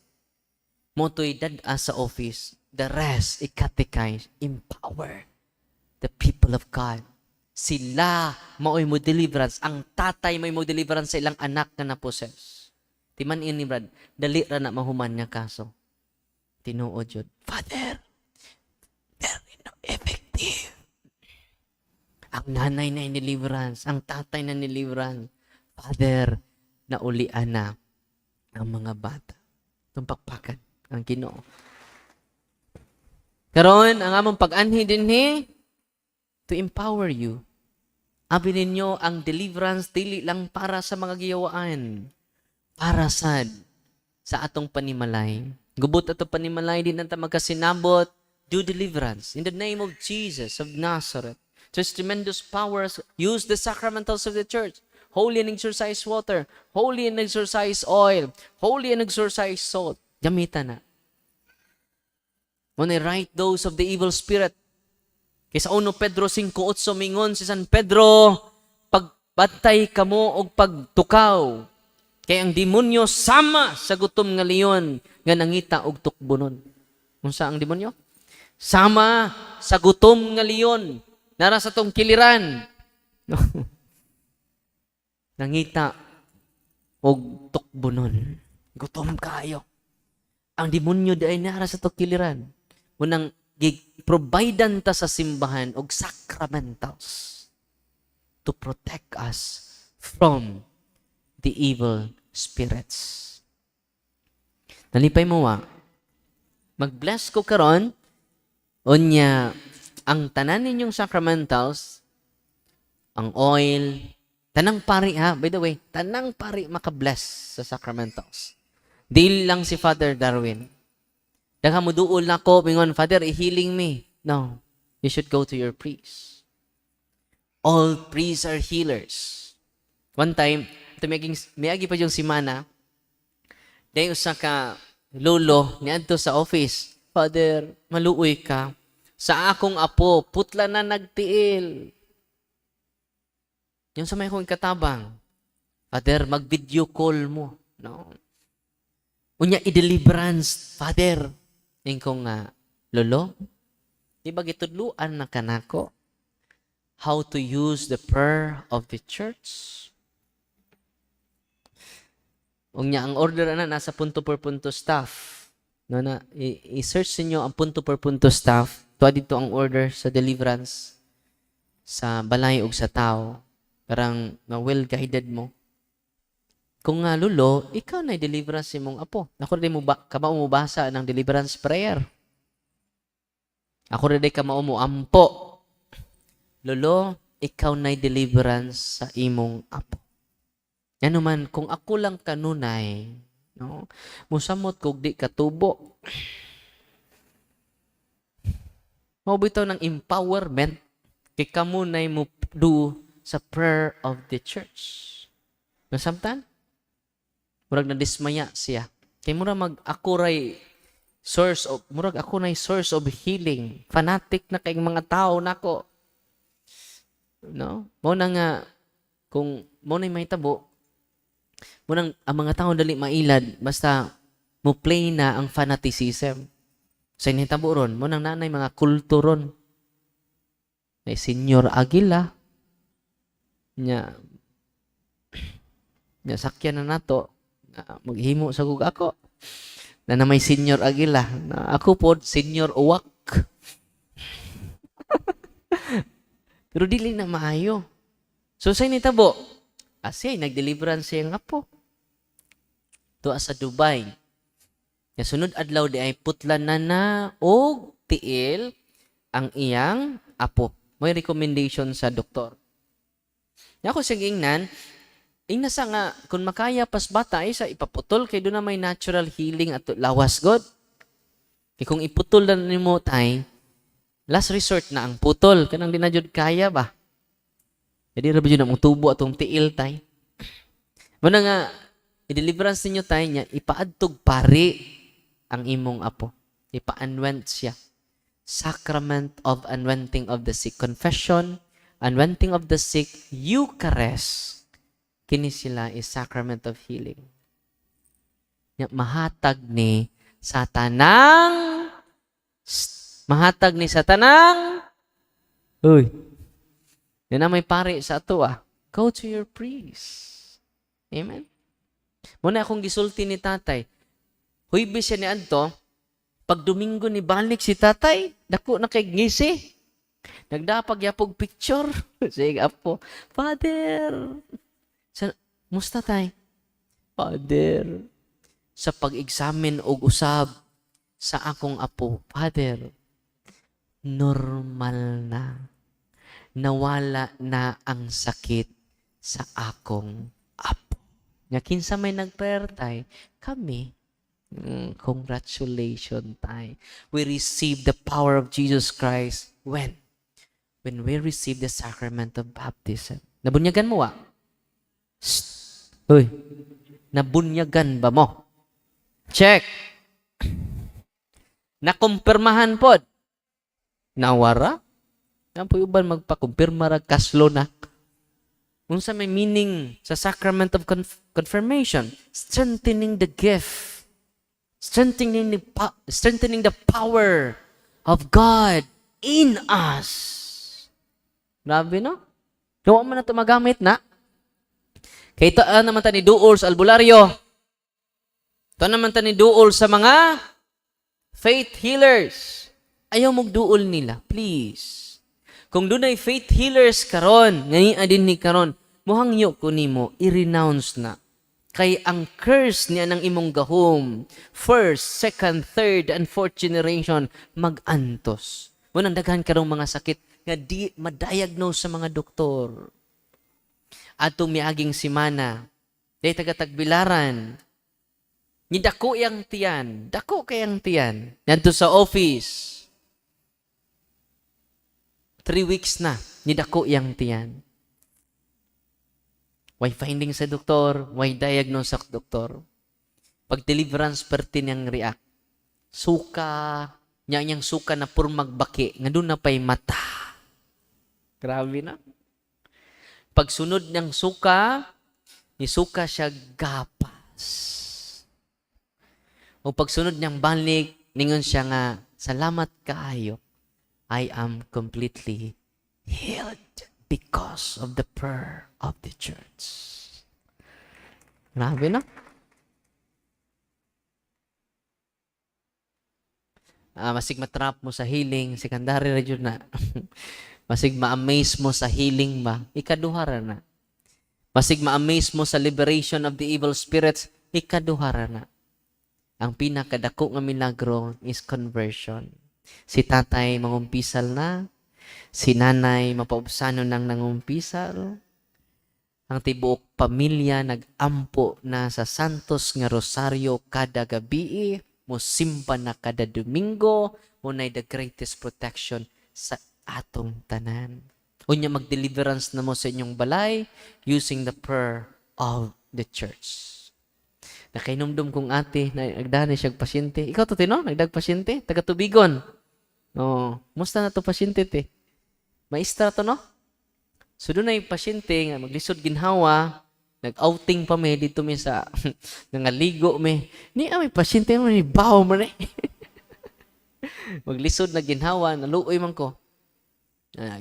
motoy dad sa office, the rest, ikatekize, empower the people of God. Sila, maoy mo deliverance. Ang tatay may mo deliverance sa ilang anak na na-possess. Timan ini, Brad, dali ra na mahuman nga kaso. Tinuod yun, Father, very no effective. Ang nanay na deliverance, ang tatay na deliverance. Father, naulian na ang mga bata. Tumpakpakan ang Ginoo. Karon ang among pag-anhi dinhi to empower you. Abi ninyo ang deliverance dili lang para sa mga giyawaan, para sa atong panimalay. Gubot ato panimalay din nanta magkasinabot, do deliverance in the name of Jesus of Nazareth. There's tremendous powers. Use the sacramentals of the church. Holy and exorcised water, holy and exorcised oil, holy and exorcised salt. Gamitan na. When I write those of the evil spirit. Kaysa 1 Pedro 5:8 mingon si San Pedro, pagbantay kamo og pagtukaw. Kay ang demonyo sama sa gutom nga leon nga nangita og tukbonon. Unsa ang demonyo? Sama sa gutom nga leon nara sa tong kiliran. Nangita og tukbonon. Gutom kayo. Ang demonyo ay nara sa tukiliran. Munang providean ta sa simbahan og sacramentals to protect us from the evil spirits. Nalipay mo wa. Mag-bless ko karon unya ang tanan ninyong sacramentals, ang oil, tanang pari ha, by the way, tanang pari maka-bless sa sacramentals. Dili lang si Father Darwin. Daghang mo duol na ko, mingon, Father, i-healing me. No, you should go to your priest. All priests are healers. One time, mayagi pa yung simana, dahil usa ka lolo, niadto sa office, Father, maluoy ka. Sa akong apo, putla na nagtiil. Yung sa may kong katabang, Father, mag-video call mo. No. Unya i-deliverance, Father. Yung kong lolo, di ba gitudluan na kanako how to use the prayer of the church? Unya ang order na nasa punto per punto staff. No, na, i-search niyo ang punto per punto staff. Tuwa dito ang order sa deliverance sa balay ug sa tao. Parang well-guided mo. Kung nga lolo, ikaw na deliverance si mong apo. Ako rin ka maumubasa ng deliverance prayer. Ako rin ka maumuampo. Lolo, ikaw na deliverance sa imong apo. Yan naman, kung ako lang kanunay, No? Musamot kog di katubo. Mao bitaw ng empowerment kay kamo nay mo do sa prayer of the church. Nasamtan? Murag na dismaya siya. Kay murag mag-akuray murag ako na source of healing. Fanatic na kay mga tao nako. No? Mo na nga kung mo na may tabo, mo nang ang mga tao dali mailad basta mo play na ang fanaticism. Sa initabo ron, mo nang nanay mga kulto ron. May Senyor Aguila. Nya sakyan na nato. Maghimo sa kog ako. Na may Senyor Aguila. Na ako po, Senyor Uwak. Pero dili na maayo. So sa initabo, nag-deliverance siya nga po. Tuwa sa Dubai. Ya sunod adlaw di ay putlan na og tiil ang iyang apo. May recommendation sa doktor. Ako siya ingnan, nasa nga, kung makaya pas bata, sa ipaputol, kay doon na may natural healing at lawas God. Kaya kung iputol na mo tay, last resort na ang putol. Kanang di na jud kaya ba? Jadi rabi jud na mong tubo atong tiil tay. Muna nga, i-deliverance ninyo tay niya, ipaadtog pari ang imong apo. Ipa-anoint siya. Sacrament of anointing of the sick. Confession, anointing of the sick, Eucharist. Kini sila is sacrament of healing. Mahatag ni sa tanang uy, yan na may pare sa ato go to your priest. Amen? Muna akong gisulti ni tatay, huybis siya ni Anto, pag Domingo ni balik si tatay, dako na kay ngisi. Nagdapag yapog picture. Sige apo, Father, musta tay? Father, sa pag-examine og usab sa akong apo, Father, normal na. Nawala na ang sakit sa akong apo. Nga kinsa may nag-prayer tay, kami. Congratulations tay. We receive the power of Jesus Christ when we receive the sacrament of baptism. Nabunyagan mo Uy, nabunyagan ba mo? Check. Nakumpirmahan pod. Nawara? Yan po uban magpakumpirma ra kaslo na. Unsa may meaning sa sacrament of confirmation? Strengthening the gift. Strengthening the power of God in us. Grabe, no? Nawa man na ito magamit na. Kaya ito naman ta ni duol sa albularyo. Ito naman ta ni duol sa mga faith healers. Ayaw magduol nila, please. Kung doon ay faith healers karon, ngayon din ni karon, muhangyo ko nimo, i-renounce na. Kay ang curse niya ng imong gahom, first, second, third, and fourth generation, mag-antos. Munang daghan karong mga sakit nga di ma-diagnose sa mga doktor. Atong miaging simana, day taga-tagbilaran, ni dako yang tiyan, dako kayang tiyan, nanto sa office, 3 weeks na, ni dako yang tiyan. Why finding sa doktor? Why diagnose sa doktor? Pag deliverance perti niyang react. Suka, niyang suka na pur magbaki, nga doon na pa'y mata. Grabe na. Pag sunod niyang suka, ni suka siya gapas. O pag sunod niyang balik, ningon siya nga, salamat kaayo. I am completely healed because of the prayer of the church. Grabe na. Masig matrap mo sa healing, secondary na yun na. Masig ma-amaze mo sa healing ba, ikaduhara na. Masig ma-amaze mo sa liberation of the evil spirits, ikaduhara na. Ang pinakadako nga milagro is conversion. Si tatay mangumpisal na, si nanay mapaubsano nang nangumpisal, Ang tibuok pamilya nagampo na sa Santos nga Rosario kada gabi, mosimpa na kada Domingo, unay the greatest protection sa atong tanan. Unya mag-deliverance na mo sa inyong balay using the prayer of the church. Nakainomdom kong ate, nagdaan siya pasyente. Ikaw to, Tino? Nagdag pasyente? Taga-Tubigon. Oh, musta na to pasyente, te? Maestra to, no? So, doon na yung pasyente, nga maglisod ginhawa, nag-outing pa may dito may sa nangaligo may. Ni may pasyente mo, ni baho mo na maglisod na ginhawa, naluoy man ko.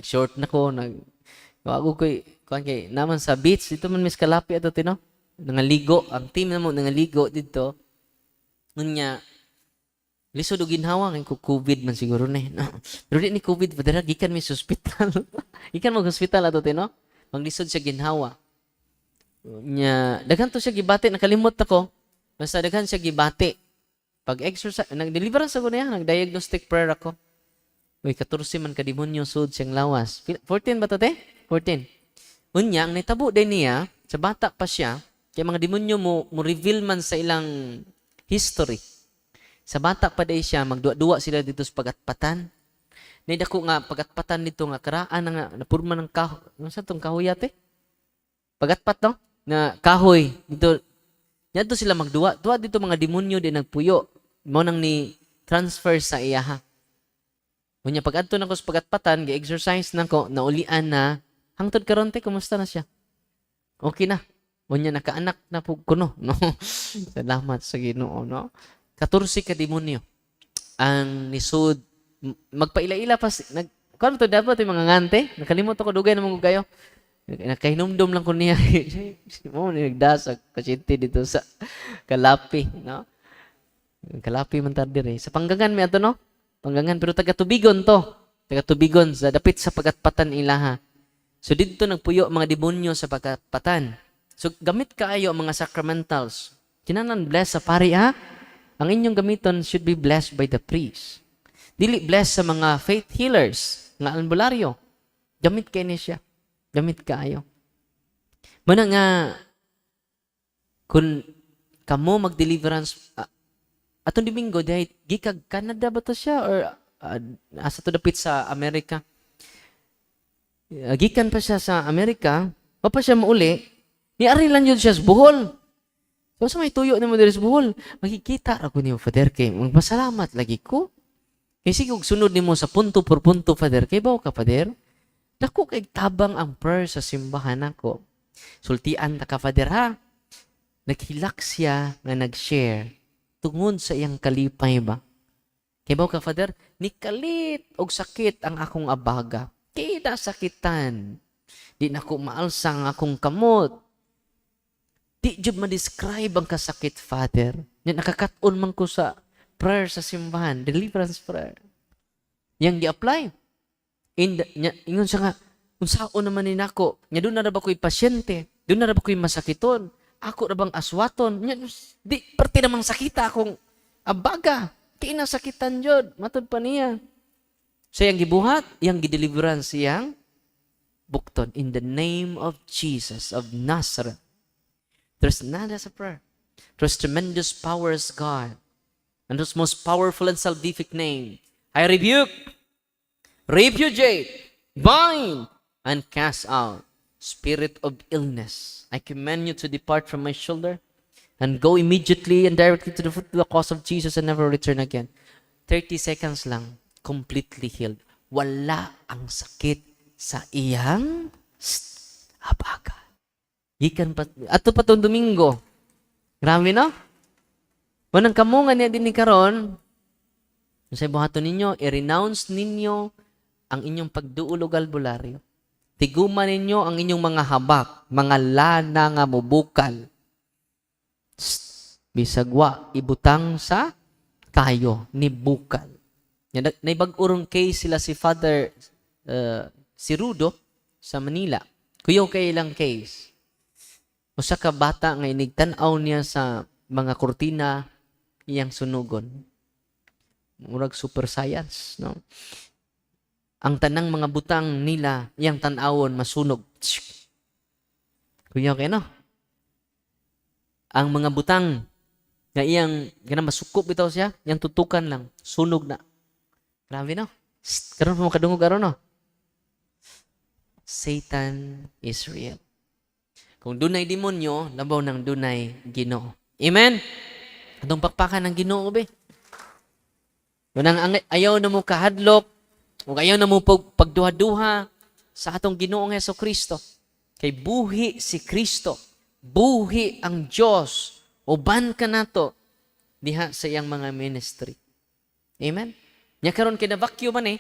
Short na ko, wago kay naman sa beach, dito man Miss Kalapi ato, Tino? Nangaligo, ang team na mo nangaligo dito. Ngunya, lisod og ginhawa kay COVID man siguro ni. Pero di ni COVID padara gikan mi sa ospital. Gikan mo hospital ato, Tino? Maglisod siya ginhawa. Nya, daghan to siya gibati, nakalimot ako. Basta daghan siya gibati. Pag exercise, nag-deliverance ako niya, nag-diagnostic prayer ako. Uy, 14 man ka demonyo sud siyang lawas. 14 ba to, te? 14. Unya, ang nitabo din niya, sa bata pa siya, kaya mga demonyo mo reveal man sa ilang history. Sa bata pa day siya, magduwa-duwa sila dito sa pagatpatan. Naidako nga, pagatpatan nito nga, karaan na nga, napurma ng kahoy. Ano sa itong kahoy ate? Pagatpat, no? Na kahoy. Dito, dito sila magduwa. Duwa dito mga demonyo din nagpuyo. Mo nang ni transfer sa iyaha. Kunya, pag adto na ko sa pagatpatan, gi-exercise na ko, naulian na, hangtod karon te, kumusta na siya? Okay na. Unya nakaanak na po kuno, no? Salamat sa Ginoo, no? 14 ka demonyo ang nisud magpaila-ila pa kuno to dapat yung mga ngante, nakalimot ako dugay naman ko kayo. Nakahinumdom lang ko niya. Mo nagdasag pasyente dito sa Kalapi, no? Kalapi man tar dire. Sa Panggangan mi ato, no? Panggangan pero taga-Tubigon to. Taga-Tubigon sa dapit sa pagatpatan ilaha. So dito nagpuyo mga demonyo sa pagatpatan. So, gamit kaayo ang mga sacramentals. Kinanan bless sa pari, ha? Ang inyong gamiton should be blessed by the priest. Dili bless sa mga faith healers, nga albularyo. Gamit kayo niya siya. Gamit kaayo. Muna nga, kung kamo mag-deliverance, atong Domingo, dahil gikag Canada ba to siya? Or asa to dapit sa Amerika? Gikan pa siya sa Amerika, o pa siya mauli, ni-ari lang yun siya sa Bohol. So, sa may tuyo na mo dito sa Bohol, makikita ako niyo, Father, kay magpasalamat lagi ko. Kasi kung sunod ni mo sa punto por punto, Father, kay bawa ka, Father? Naku, kay tabang ang prayer sa simbahan ako. Sultian ta ka, Father, ha? Naghilak siya na nag-share tungod sa iyang kalipay ba? Kay bawa ka, Father? Nikalit og sakit ang akong abaga. Kaya sakitan. Di na ko maalsa ang akong kamot. Di jud ma-describe ang kasakit, Father. Nakakaton man ko sa prayer sa simbahan, deliverance prayer. Yang gi-apply. Ingon siya nga, kung saan naman ni nako, nya doon na ba ko'y pasyente, doon na ba ko'y masakiton, ako na bang aswaton, nya, di, parte namang sakita akong abaga, kinasakitan jud, matod pa niya. So yang gibuhat, yang gi-deliverance siyang bukton, in the name of Jesus of Nazareth. There's nada sa prayer. There's tremendous powers, God. And those most powerful and salvific name. I rebuke, repudiate, bind, and cast out spirit of illness. I command you to depart from my shoulder and go immediately and directly to the foot of the cross of Jesus and never return again. 30 seconds lang, completely healed. Wala ang sakit sa iyang abaga. Gikan pa, ato pa itong Domingo. Grabe, no? Manang kamungan niya din ni karon, sa buhaton ninyo, i-renounce ninyo ang inyong pagduulog albularyo. Tiguman ninyo ang inyong mga habak, mga lana nga mubukal. Bisagwa, ibutang sa kayo, ni bukal. Naibag-urong case sila si Father si Rudo sa Manila. Kuyaw kay ilang case. Usa ka bata nga inigtan-aw niya sa mga kurtina iyang sunugon. Murag super science, no? Ang tanang mga butang nila iyang tan-awon masunog. Kunya kay no. Ang mga butang nga iyang ganang masukop bitaw siya, yang tutukan lang, sunog na. Grabe no. Karon mo kadungog aron no. Satan is real. Kung dunay demonyo, labaw ng dunay Ginoo. Amen. Atong pakpakan ng Ginoo be. Unang ayaw na mo kahadlok, ug ayaw na mo pagduha-duha sa atong Ginoo nga Kristo. Kay buhi si Kristo. Buhi ang Dios. Uban ka nato diha sa iyang mga ministry. Amen. Nya karon kinabakyo man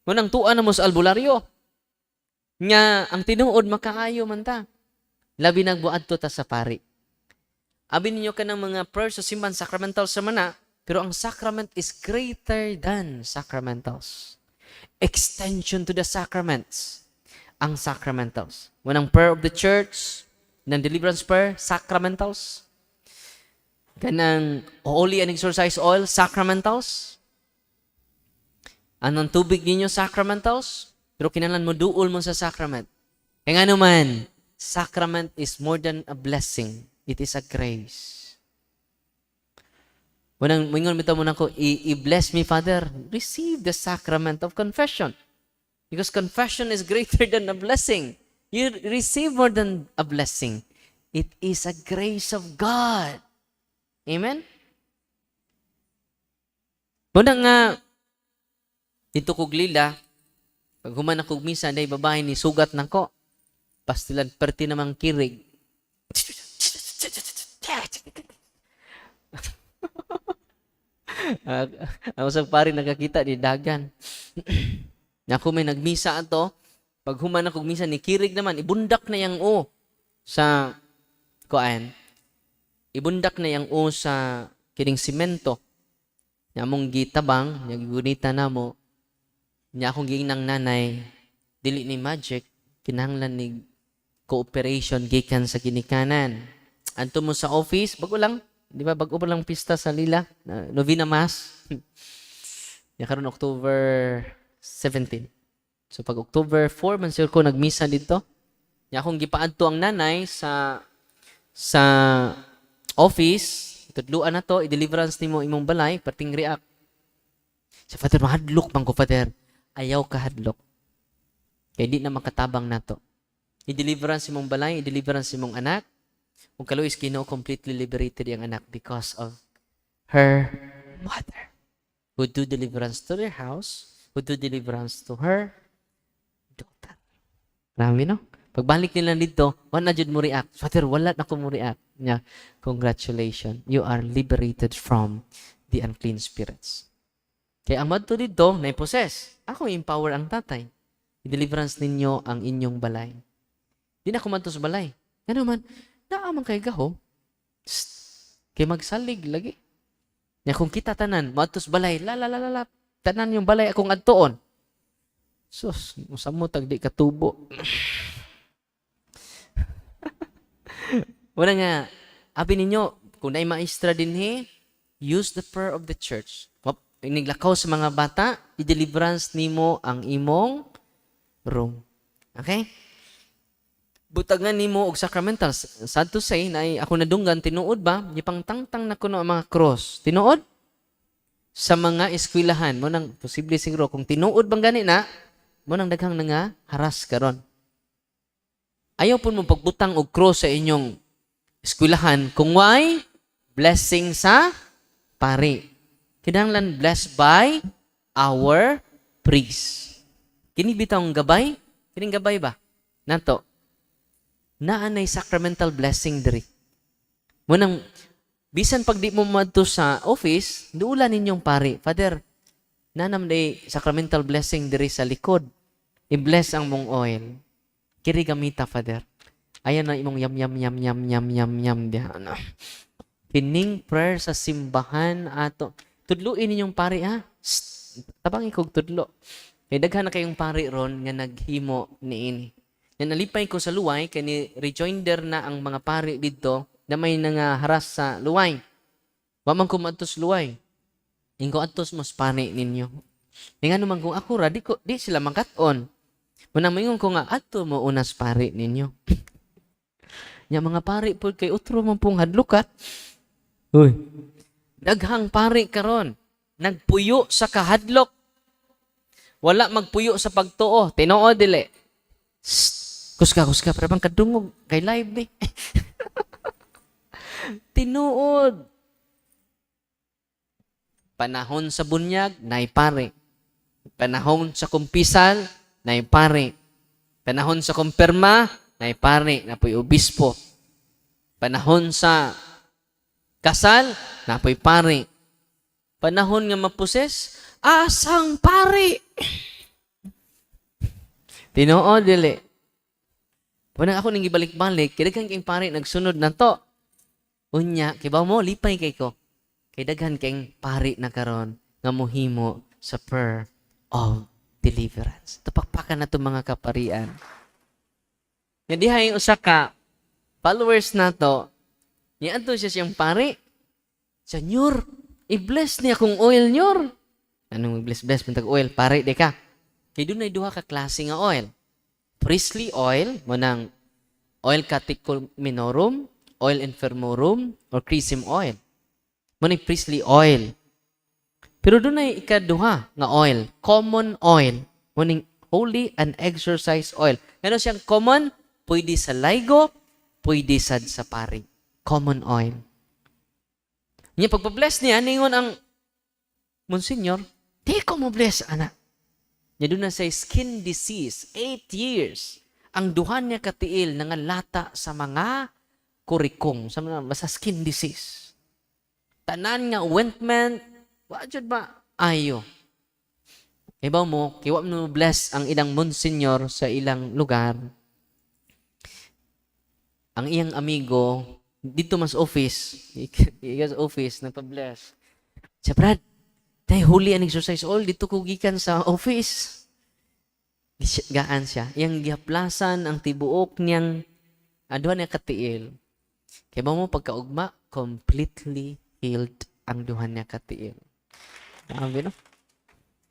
Unang tuan na mo sa albularyo. Nya ang tinuod makaayo man ta. Labi nagbuadto ta sa pari. Abi ninyo ka ng mga prayers sa simbahan sacramental sa mana, pero ang sacrament is greater than sacramentals. Extension to the sacraments. Ang sacramentals. Unang prayer of the church, ng deliverance prayer, sacramentals. Kanang holy and exorcise oil, sacramentals. Anong tubig ninyo, sacramentals. Pero kinalan mo, duol mo sa sacrament. Kaya nga naman, sacrament is more than a blessing. It is a grace. Unang mingon bitaw mo na ko, i-bless me, Father. Receive the sacrament of confession. Because confession is greater than a blessing. You receive more than a blessing. It is a grace of God. Amen? Muna nga, dito kog lila, pag human akong misa, dahil babae ni sugat na ko. Pastilan, perti namang kirig. Ako sa pari nakakita ni dagan. Ako may nagmisa ato, pag human akong misa ni kirig naman, ibundak na yang o sa kuan. Ibundak na yang o sa kining simento. Nya mong gitabang, nya gigunita namo. Nya akong ginang nanay, dili ni magic, kinahanglan ni cooperation gikan sa ginikanan. Anto mo sa office, bago lang, di ba, bago pa lang pista sa Lila, Novena Mass. Nya karon October 17. So pag October 4 man sir ko nagmisa dito. Nya akong gipaadto ang nanay sa office, tudluan na to, i-deliverance nimo imong balay, parting react. Sa Father, mahadlok bang ko, Father? Ayaw ka hadlok. Kaya di na makatabang na to. I-deliverance imong balay, i-deliverance imong anak. Kung kaluis Ginoo, completely liberated yung anak because of her mother. Who do deliverance to their house, who do deliverance to her daughter. Marami, no? Pagbalik nila dito, wala na dyan mo react. Father, wala na ko mo react. Yeah. Congratulations. You are liberated from the unclean spirits. Kaya ang madto dito, na-possess. Ako empower ang tatay. I-deliverance ninyo ang inyong balay. Di na kumanto sa balay. Ano man, naaman kay gaho. Kay magsalig lagi. Nya kung kita tanan, madto sa balay, la, tanan yung balay akong adtoon. Sus, musamot tagdi katubo. Wala nga, abi ninyo, kung na'y maestra din use the prayer of the church. Niglakaw sa mga bata, i-deliverance nimo ang imong room. Okay? Butagan nimo og sacramental. Sad to say, na ako nadunggan, tinuod ba? Ipang tangtang na kuno ang mga cross. Tinuod? Sa mga eskwelahan. Mo nang, posible siguro, kung tinuod bang gani na, mo nang daghang nga haras karon. Ayaw po mo pagbutang og cross sa inyong eskwelahan kung why blessing sa pari. Kinahanglan blessed by our priest. Kini bitawng gabay? Kining gabay ba? Nato. Naanay sacramental blessing diri. Munang bisan pag di mo madto sa office, duulan ninyong pari. Father, nanam day sacramental blessing diri sa likod. I-bless ang mong oil. Kiri gamita, Father. Ayan na imong yam diha ano. Kining prayer sa simbahan ato. Tudluin ninyong pari ha. Tabang ikog tudlo. Kay daghan na kayong pari ron nga naghimo niini. Yan nalipay ko sa luway kay ni rejoinder na ang mga pari didto na may nangaharas sa luway. Wa man ko maadtos luway. Ingko adtos mas pari ninyo. Nga naman kung ako ra di sila mangkat-on. Munang mingon ko nga adto mo unas pari ninyo. Nya mga pari po kay utro man pong hadlukat. Uy. Daghang pari karon nagpuyo sa kahadlok. Wala magpuyo sa pagtuo. Tinuod dili. Kuska, para bang kadungog kay live ni. Tinuod. Panahon sa bunyag, nay pare. Panahon sa kumpisal, nay pare. Panahon sa kumpirma, nay pare, napoy obispo. Panahon sa kasal, napoy pare. Panahon nga maposes, asang pare. Tinuod dili. Wala ako nang gibalik-balik, kaya daghan kayong pare nagsunod na to. Unya, kibaw mo, lipay kay ko. Kaya daghan kayong pare na karon nga mohimo sa prayer of deliverance. Tapakpakan na to mga kaparian. Nga dihay usa ka followers na to, niya ato siya siyang pare. Senyor, i-bless niya kung oil nyor. Anong bless pintag oil? Pare, di ka. Kaya doon ay duha ka klase nga oil. Priestly oil, manang oil catechumenorum, oil infirmorum, or chrism oil. Manang priestly oil. Pero doon ay ikaduha nga oil, common oil, manang holy and exercise oil. Ano siyang common? Pwede sa laygo, pwede sa pari. Common oil. Niya pagpa-bless niya, ningon ang Monsignor, di ko mo bless, anak. Niya doon na say skin disease, 8 years. Ang duhan niya katiil nga lata sa mga kurikong, sa skin disease. Tanan nga ointment, wajud ba? Ayo. Ibaw mo, kiwa mo bless ang ilang Monsignor sa ilang lugar. Ang iyang amigo, dito mas office, ikas office, nagpa-bless. Siya, Brad, tayo holy and exercise oil, dito ko gikan sa office. Gaan siya. Iyang gihaplasan ang tibuok niyang aduhan niya katiil. Kaya ba mo pagkaugma, completely healed ang duhan niya katiil. Sabi no?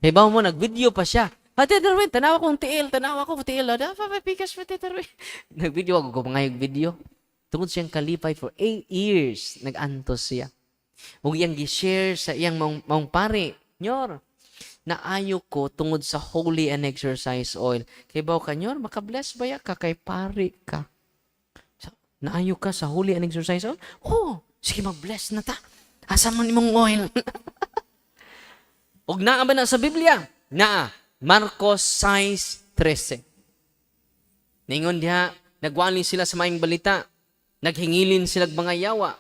Kaya ba mo nag-video pa siya. Ate Darwin, tanawa kong tiil. Nag-video ako kumangayog video. Tungod siyang kalipay for 8 years. Nag-antos siya. Huwag iyang gi-share sa iyang maong pare. Nyor, naayo ko tungod sa holy and exercise oil. Kaya ba ka, Nyor, makabless ba ya ka kay pare ka? Naayo ka sa holy and exercise oil? Oh, sige mag-bless na ta. Asa man imong oil? Og naa ba na sa Biblia? Naa. Marcos 6:13. Ningon diha, nagwali sila sa maayong balita. Naghingilin sila mga yawa.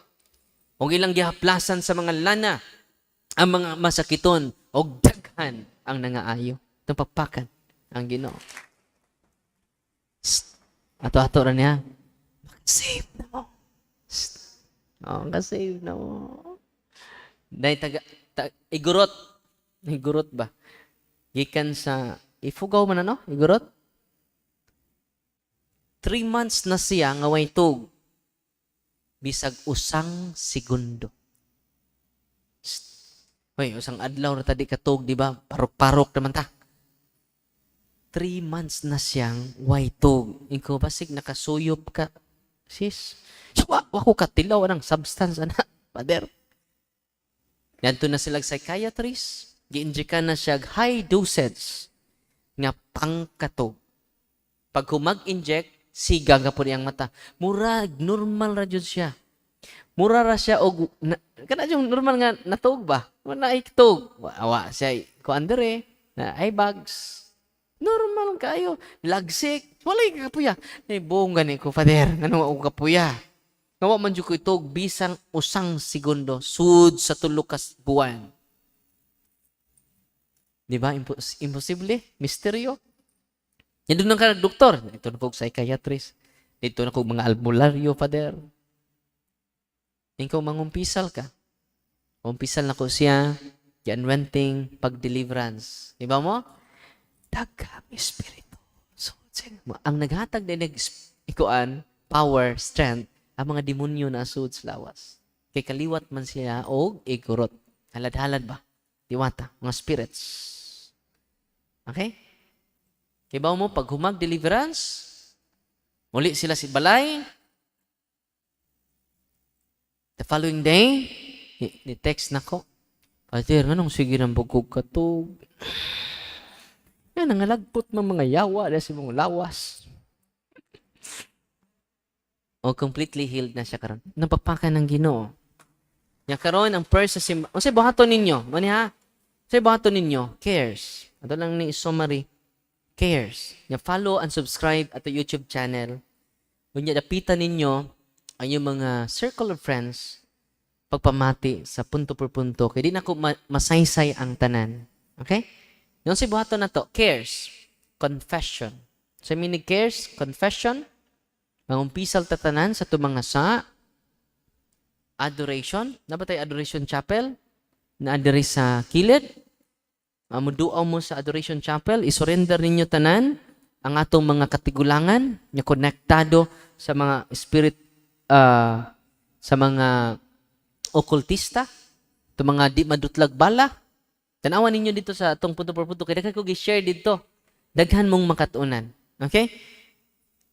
Og ilang gihaplasan sa mga lana ang mga masakiton og daghan ang nangaayo. Itong pagpakan ang Ginoo. Ato-ato ra niya. Save na mo. Save na mo. Dahil igurot. Igurot ba? Gikan sa, ifugaw man ano? Igurot? 3 months na siya nga way tug. Bisag usang segundo. Hoy, usang adlaw na tadi katog, di ba? Parok-parok naman ta. 3 months na siyang way tug. Ikaw basig nakasuyop ka, sis. Wako katilaw ng substance, ana, pader. Yanto na silang psychiatrist. Gi-injectan na siya high dosage nga pangkatog. Pag humag-inject, siga nga po niyang mata. Murag, normal ra jud siya. Mura ra siya og kana yung normal nga natog ba? Wala ikitog. Awa siya ko andere na eye bags. Normal kayo. Lagsik. Wala kapuya. Nay bongga ni ko father. Ano ako kapuya? Nawa man jud ko itog bisang usang segundo sud sa tulo ka buwan. Di ba? Imposible. Misteryo. Yan doon ka doktor. Ito na po psychiatrist. Dito na po mga albularyo, father. Ikaw mangumpisal ka. Umpisal na ko siya. Gi-anointing pag-deliverance. Di ba mo? Daghang espiritu. So, ang naghatag din ikuan, power, strength, ang mga demonyo na asud sa lawas. Kay kaliwat man siya o igurot. Halad-halad ba? Diwata. Mga spirits. Okay? Kaya ba mo, pag humag deliverance, muli sila si balay, The following day, ni-text na ko. Pastor, anong sige ng bugog ka to? Yan, nangalagpot mga yawa na si mong lawas. O completely healed na siya karon. Napapakan ng Ginoo. Nya karon ang first sa simba. Unsay buhaton ninyo? Mani ha? Unsay buhaton ninyo? Cares. Ato lang ni summary. Cares. Nya follow and subscribe at the YouTube channel. Unya dapitan ninyo ang inyong mga circle of friends pagpamati sa punto per punto kay di na ko masaysay ang tanan. Okay? Yung si buhaton na to, cares, confession. Sa meaning cares, confession, mangumpisal tatanan sa tumanga sa adoration. Nabatay adoration chapel na adiri sa kilid. Muduaw mo sa adoration chapel, isurrender ninyo tanan ang atong mga katigulangan, nya konektado sa mga spirit, sa mga okultista, to mga di madutlag bala. Tanawan ninyo dito sa atong punto per punto. Kaya daghan ko gi-share dito. Daghan mong makatunan. Okay?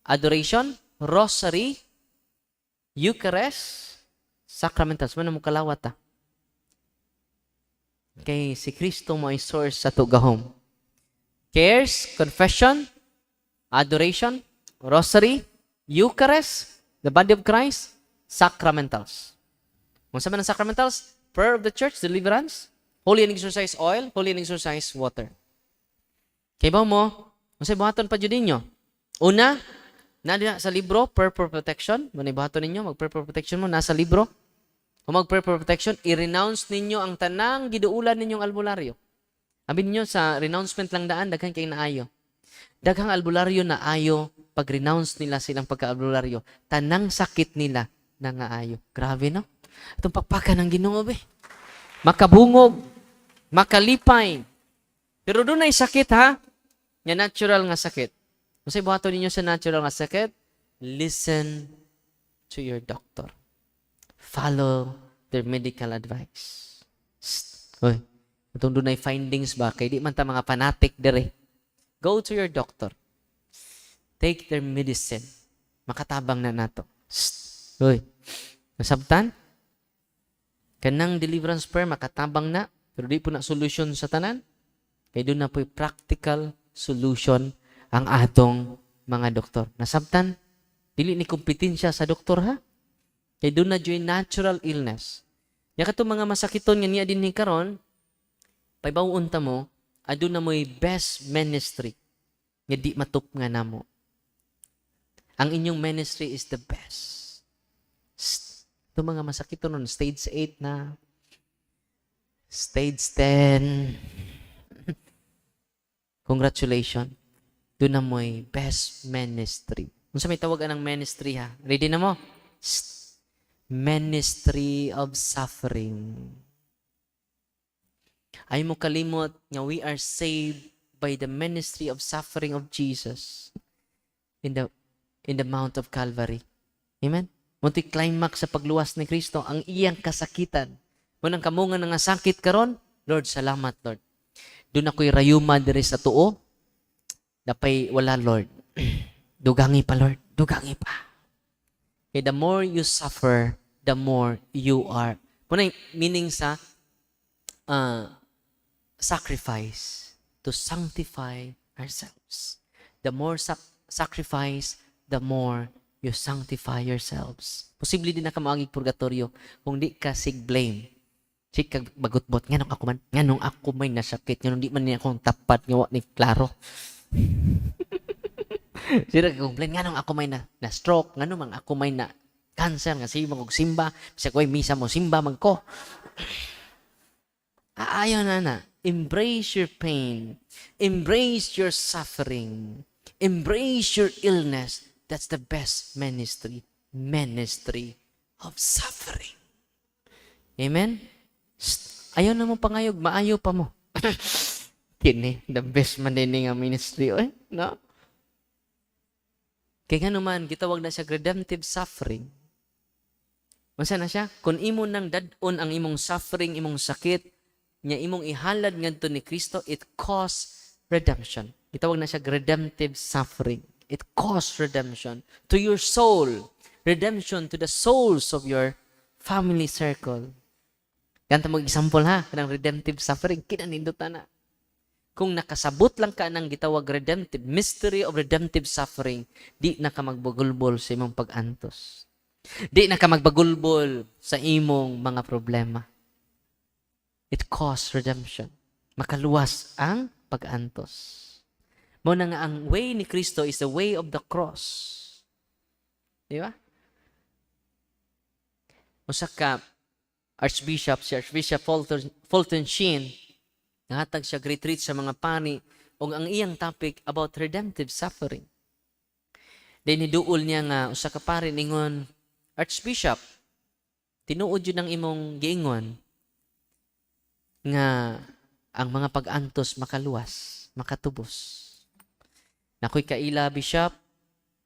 Adoration, rosary, Eucharist, sacramentals. Ano mo kalawat Kay si Kristo mo ay source sa tugahom. Cares, confession, adoration, rosary, Eucharist, the body of Christ, sacramentals. Kung saan man ang sacramentals? Prayer of the church, deliverance, holy and exercise oil, holy and exercise water. Kaya ba mo, masay buhaton pa dyan ninyo. Una, na sa libro, prayer for protection. Manay buhaton ninyo, mag-prayer for protection mo, nasa libro. Kung mag-prayer for protection, i-renounce ninyo ang tanang giduulan ninyong albularyo. Sabi ninyo, sa renouncement lang daan, daghan kayo naayo. Daghang albularyo na ayo, pag-renounce nila silang pagka-albularyo, tanang sakit nila na ngaayo. Grabe, no? Itong pakpakan ng Ginoo, be. Makabungog, makalipay. Pero doon ay sakit, ha? Yan natural nga sakit. Masay buhaton ninyo sa natural nga sakit, listen to your doctor. Follow their medical advice. Hoy, itong doon ay findings ba? Kaya di man ta mga fanatic dire. Go to your doctor. Take their medicine. Makatabang na nato. Hoy, nasabtan? Kanang deliverance prayer, makatabang na. Pero di po na solution sa tanan. Kaya doon na po'y practical solution ang atong mga doktor. Nasabtan? Dili ni kompetensya sa doktor, ha? Kaya doon na dyan natural illness. Yan ka mga masakiton nga niya din ni karon, paibawon ta mo, adun na mo'y best ministry nga di matup nga namo. Ang inyong ministry is the best. Ito mga masakiton nun, stage 8 na, stage 10. Congratulations. Doon na mo'y best ministry. Kung sa may tawagan ng ministry, ha? Ready na mo? Ministry of suffering. Ay mo kalimot nga we are saved by the ministry of suffering of Jesus in the Mount of Calvary. Amen? Muntik climax sa pagluwas ni Kristo, ang iyang kasakitan. Munang kamungan nga sakit karon, Lord, salamat, Lord. Doon ako'y rayuma diri sa tuo, dapay wala, Lord. Dugangi pa, Lord. Dugangi pa. Okay, the more you suffer, the more you are. Muna yung meaning sa sacrifice to sanctify ourselves. The more sacrifice, the more you sanctify yourselves. Posible din na ka maagig purgatorio kung di ka sig-blame. Sig kag bagutbot. Nganong ako may nasakit. Nganong di man niya akong tapat. Nga ni klaro. Sira kag-complain. Nganong ako may na-stroke. Nganong mang ako may na cancer. Nga sige mag simba. Bisa ko ay misa mo simba mag ko. Ayaw na. Embrace your pain. Embrace your suffering. Embrace your illness. That's the best ministry. Ministry of suffering. Amen? Ayaw na mo pangayog, maayo pa mo. Kini, the best man din nga ministry. No? Kaya nga naman, gitawag na siya redemptive suffering. Masa na siya? Kung imo nang dadon ang imong suffering, imong sakit, niya imong ihalad ngadto ni Kristo, it costs redemption. Gitawag na siya redemptive suffering. It costs redemption to your soul. Redemption to the souls of your family circle. Ganito mo example ha, ng redemptive suffering, kinanindutan na. Kung nakasabot lang ka ng gitawag redemptive, mystery of redemptive suffering, di na ka magbagulbol sa imong pag-antos. Di na ka magbagulbol sa imong mga problema. It costs redemption. Makaluwas ang pag-antos. Muna nga ang way ni Kristo is the way of the cross. Di ba? Usa ka Archbishop, si Archbishop Fulton Sheen, nahatag siya retreat sa mga pani o ang iyang topic about redemptive suffering. Then niduol niya nga usa ka pari ningon, Archbishop, tinuod yun ang imong giingon nga ang mga pag-antos makaluwas, makatubos. Nakoy kaila, Bishop,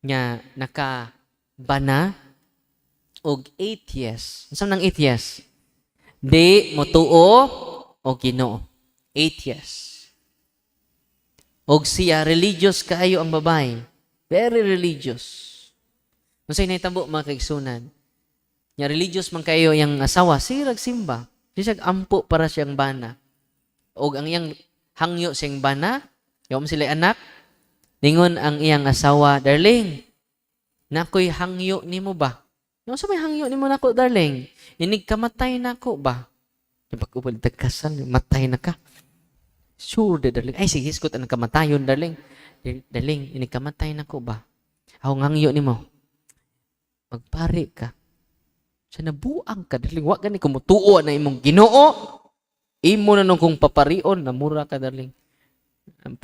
nga nakabana og 8 years. Unsa nang 8 years? Di motuo o Ginoo. 8 years. Og siya religious kaayo ang babae. Very religious. Unsay nahitabo mga kaigsunan? Nya religious man kayo yang asawa, sirag simba. Siya ampo para siyang bana. Og ang iyang hangyo siyang bana, yaw sila anak, ningon ang iyang asawa, darling, nakoy hangyo nimo ba? No, sa may hangyo nimo nako, darling. Inig kamatay nako ba? Pag-upal kasal, matay na ka. Sure, darling. Ay, sige, iskot ang kamatayon, darling. Darling, inig kamatay nako ba? Ako hangyo nimo. Magpari ka. Sa nabuang ka, darling. Wa gani kumutuo na imong Ginoo. Imo na nung kung paparion, namura ka, darling.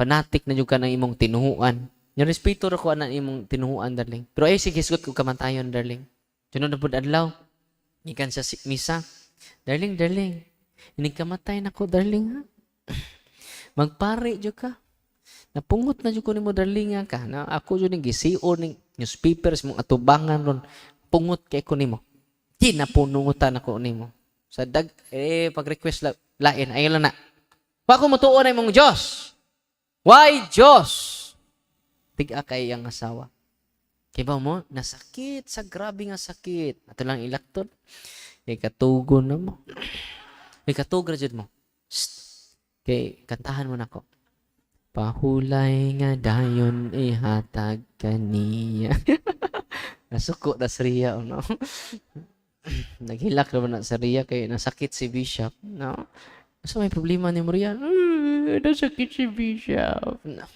Panatik na yung ka ng imong tinuhuan. Yung respeto ra ko na imong tinuhuan, darling. Pero ay, sige, iskot ko kamatayon, darling. Sunod na po adlaw, ikan sa misa, darling, inig kamatay na ko, darling, ha? Magpare dyo ka. Napungot na dyo ko ni mo, darling, ha, ka. Na ako dyo ning gisior ning newspapers mong atubangan ron. Pungot kay ko ni mo. Di na punungutan ako ni mo. Sa pag-request lain, ayaw lang na. Wa ko mutuo na imong Diyos. Why Diyos? Tiga kay ang asawa. Kaya mo, nasakit sa grabe nga sakit. Ato lang ilakton. Kay katugon na mo. Kay katugon na mo. Shhh. Kay kantahan mo na ko. Pahulay nga dayon ihatag kaniya. Nasuko na sa Riya, no? Naghilak naman na sa Riya kay nasakit si Bishop, no? So may problema ni Maria. Nasakit si Bishop. No?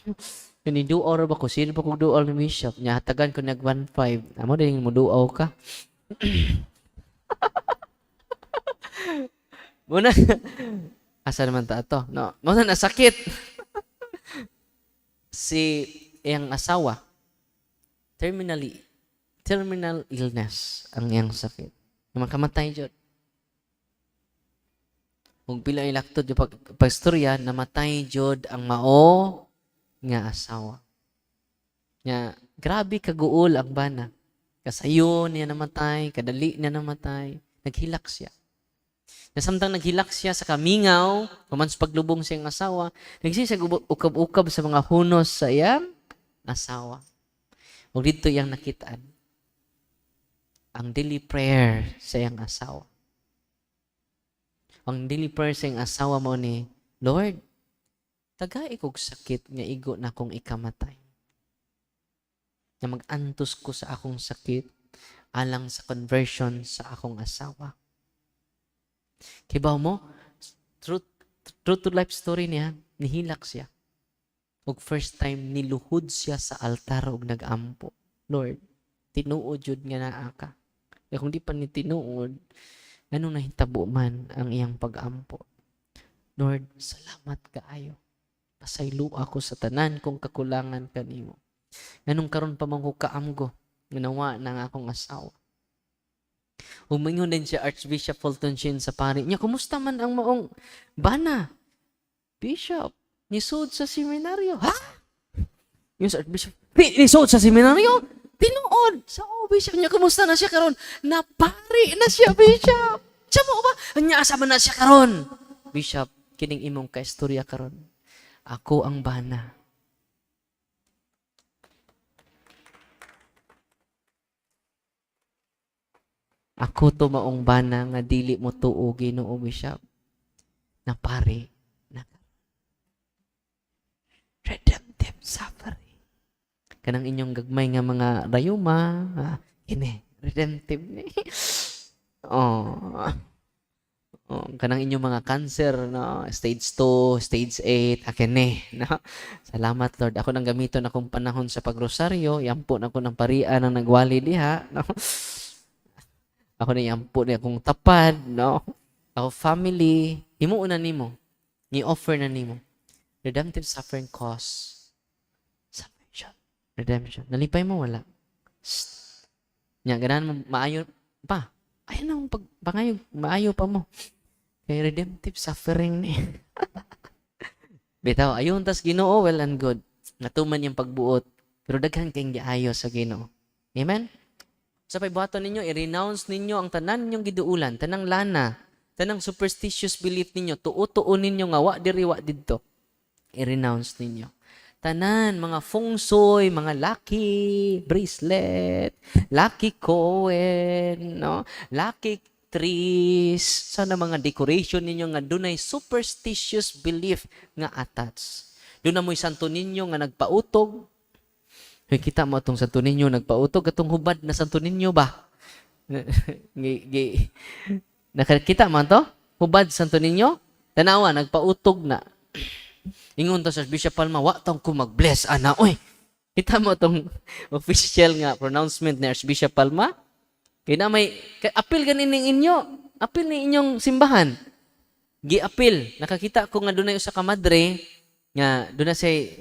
Duol ba ko? Sino ba kong duol ni Bishop? Hatagan ko nag 1.5. Amo din mo duaw ka. Muna, asa naman ta ito? No, muna nasakit. Si iyang asawa, terminal illness ang iyang sakit. Makamatay dyan. Kung pila ilaktod yung pagstorya, namatay dyan ang mao nga asawa. Nga, grabe kaguol ang bana. Kasayo niya namatay, kadali niya namatay, naghilak siya. Nasamtang naghilak siya sa kamingaw, kumans paglubong siyang asawa, nagsisig ukab-ukab sa mga hunos sa iyang asawa. O dito iyang nakitaan. Ang daily prayer sa iyang asawa. Ang daily prayer sa iyang asawa mo ni, Lord, tagay kog sakit nga igo na kong ikamatay. Na mag-antos ko sa akong sakit alang sa conversion sa akong asawa. Kibaw mo, true to life story niya, nihilak siya. Og first time, niluhod siya sa altar og nag-ampo. Lord, tinuod yun nga naa ka. Kaya kung di pa ni tinuod, anong nahitabo man ang iyang pag-ampo. Lord, salamat kaayo. Pasaylo ako sa tanan kung kakulangan kanimo. Ganun karon pa man ko kaamgo, ginawa ng akong asawa. Humingon din siya Archbishop Fulton Sheen sa pari niya, kumusta man ang maong bana? Bishop, nisod sa seminaryo. Ha? Yung sa Archbishop, nisod sa seminaryo? Tinuod. Sa Bishop niya, kumusta na siya karon? Napari na siya, Bishop. Siya mo ba? Anya asama na siya karon. Bishop, kining imong kaistorya karon. Ako ang bana. Ako to maong bana nga dili mo tuo Ginoo Bishop. Na pare na redemptive suffering. Kanang inyong gagmay nga mga rayuma, kini redemptive ni. Oh. Oh, kanang inyong mga cancer, no? Stage 2, stage 8, akin no? Salamat, Lord. Ako nang gamiton akong panahon sa pagrosaryo, yampo na ako ng parian ng nagwali diha, no? Ako na yampo na akong tapad, no? Ako family, himuon na nimo. Ni-offer na nimo. Redemptive suffering cause salvation. Redemption. Nalipay mo, wala. Nya, ganahan mo, maayo pa. Ayun ang pangayo, maayo pa mo. Kay redemptive suffering ni. Bitaw, ayun tas Ginoo, well and good. Natuman yung pagbuot. Pero daghan kayong giayo sa Ginoo. Amen? Sa paibuhaton ninyo, i-renounce ninyo ang tanan ninyong giduulan, tanang lana, tanang superstitious belief ninyo, tuo-tuo ninyo nga, wa diri, wa didto. I-renounce ninyo. Tanan, mga feng shui, mga lucky bracelet, lucky coin, no? Lucky trees, sana mga decoration ninyo nga dunay superstitious belief nga attached. Doon na mo'y santo ninyo nga nagpautog. Hoy, kita mo itong santo ninyo nagpautog, atong hubad na santo ninyo ba? Nakakita mo to? Hubad santo ninyo? Tanawa, nagpautog na. Ingon to sa Bishop Palma, wa tong ko mag-bless, ana. Uy, kita mo itong official nga pronouncement ni Archbishop Palma? Kaya na may, apil ganin inyo. Apil ni inyong simbahan. Gi-apil. Nakakita ko nga doon na sa kamadre, nga doon na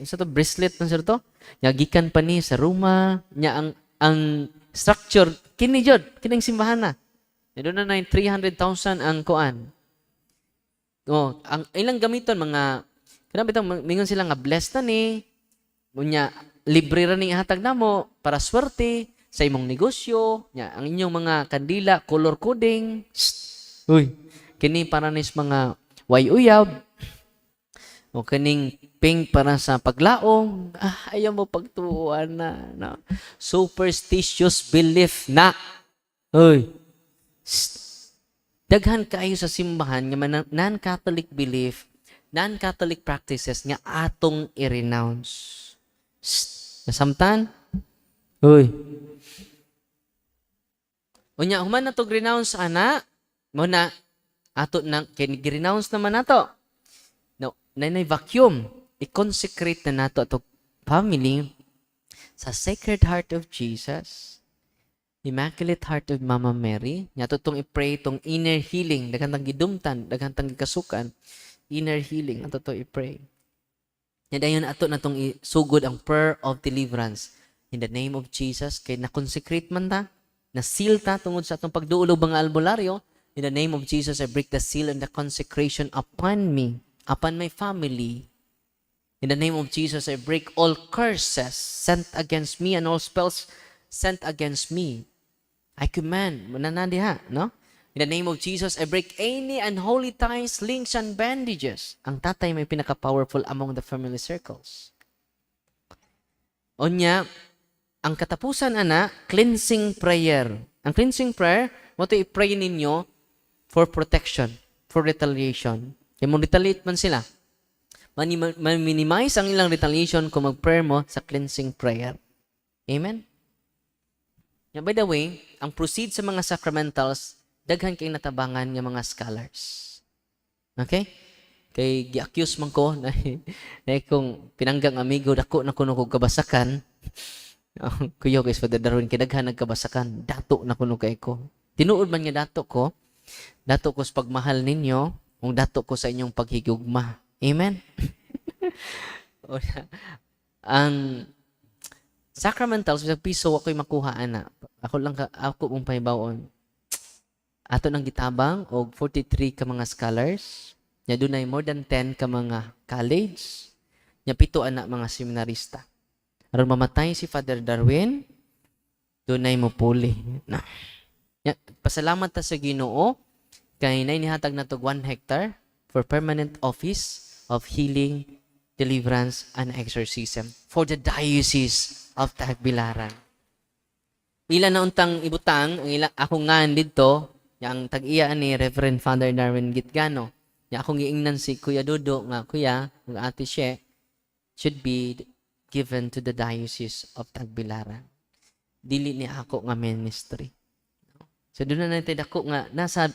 sa to, bracelet na sir to, nga gikan pa ni sa Roma, nga ang structure, kini jod, kining simbahan na. Doon na 300,000 ang kuan. Oh, ang ilang gamiton, mga, kaya bitang, mingon sila nga blessed na ni, unya, libre ra ning ihatag namo para swerte, sa imong negosyo, ang inyong mga kandila, color coding. Uy, kini para nis mga way-uyab. O kaning pink para sa paglaong. Ayaw mo pagtuuan na. No? Superstitious belief na. Uy, daghan kayo sa simbahan nga non-Catholic belief, non-Catholic practices nga atong i-renounce. Nasamtan? Uy, unya, human na to renounce ana, muna, ato nang, renounce naman nato. No, nanay vacuum, i-consecrate na nato ato family sa Sacred Heart of Jesus, Immaculate Heart of Mama Mary, nato tong i-pray tong inner healing, daghang gidumtan, daghang gikasukan, inner healing, ato to i-pray. Yan dayon ato na tong isugod ang prayer of deliverance. In the name of Jesus, kay na-consecrate man ta, na-seal ta tungod sa atong pagduulo mga albularyo. In the name of Jesus, I break the seal and the consecration upon me, upon my family. In the name of Jesus, I break all curses sent against me and all spells sent against me. I command, mananadi ha, no? In the name of Jesus, I break any unholy ties, links, and bandages. Ang tatay may pinaka-powerful among the family circles. Onya, ang katapusan, ana, cleansing prayer. Ang cleansing prayer, mo to i-pray ninyo for protection, for retaliation. Kaya mo retaliate man sila. Man-minimize ang ilang retaliation kung mag-prayer mo sa cleansing prayer. Amen? By the way, ang proceed sa mga sacramentals, daghan kay natabangan ng mga scholars. Okay? Kay gi-accuse man ko na kung pinanggang amigo dako na kuno kog kabasakan. Kuyo guys, Father Darwin, kidaghan nagkabasakan, dato na kuno kay ko. Tinuod man nga dato ko sa pagmahal ninyo, kung dato ko sa inyong paghigugma. Amen? Ang sacramentals, sa piso, ako'y makuha, ana. Ako mong pahibawon. Ato nang gitabang, og 43 ka mga scholars, nya dunay more than 10 ka mga college, nya 7 ana mga seminarista. Aron mamatay si Father Darwin, dunay mo puli. Na. Pasalamat ta sa Ginoo kay nainihatag na to 1 hectare for permanent office of healing, deliverance, and exorcism for the Diocese of Tagbilaran. ila na untang ibutang, ang ila, ako nga dito, yang tag-iya ni Reverend Father Darwin Gitgano. Ya akong giingnan si Kuya Dodo nga, Kuya, ang ate siya, should be given to the Diocese of Tagbilaran. Dili ni ako nga ministry. So doon na natin ako nga, nasa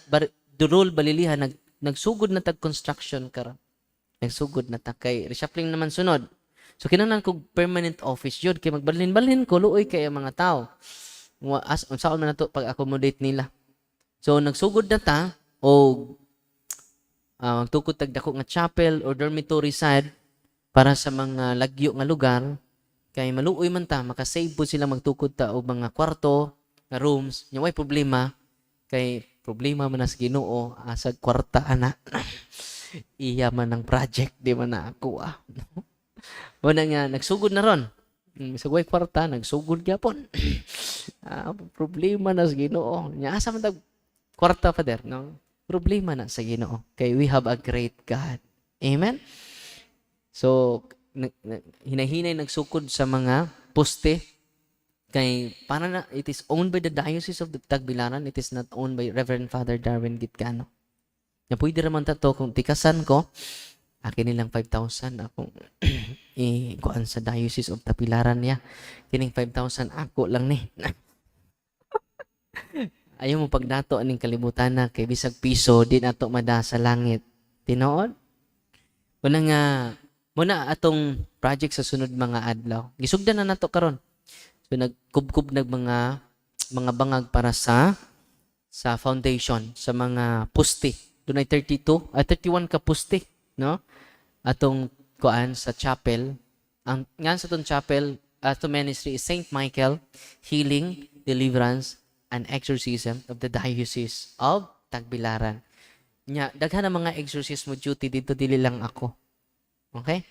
Durol, Balilihan, nagsugod na tag-construction karon. Nagsugod na ta kay reshuffling naman sunod. So kinahanglan kog permanent office yun kay magbalhin-balhin ko luoy kay ang mga tao. Saan man nato pag-accommodate nila. So nagsugod na ta o magtukod tagdako nga chapel or dormitory side para sa mga lagyo nga lugar kay maluoy man ta makasave po sila magtukod ta og mga kwarto nga rooms nya way problema kay problema man sa Ginoo asag kwarta ana. Iya man ang project di man na ako Wala nga nagsugod na ron. Sa way kwarta nagsugod gyapon. Problema na sa Ginoo. Nya asa man tag kwarta Father, no? Problema na sa Ginoo. Kay we have a great God. Amen? So, hinahinay nagsukod sa mga poste. Kay, para na, it is owned by the Diocese of the Tagbilaran. It is not owned by Reverend Father Darwin Gitgano. Na pwede naman tato, kung tikasan ko, akin nilang 5,000 akong kuan sa Diocese of Tagbilaran niya. Kining 5,000 ako lang ni. Ayaw mo pagdato aning kalibutan na kay bisag piso di nato mada sa langit. Tinuod? Muna nga muna atong project sa sunod mga adlaw. Gisugdan na nato karon. So nagkubkub mga bangag para sa foundation sa mga poste. Dunay 31 ka poste, no? Atong kuan sa chapel. Ang nga sa tong chapel ato ministry is Saint Michael Healing, Deliverance and Exorcism of the Diocese of Tagbilaran. Nya daghan ang mga exorcism duty dito dili lang ako. Okay?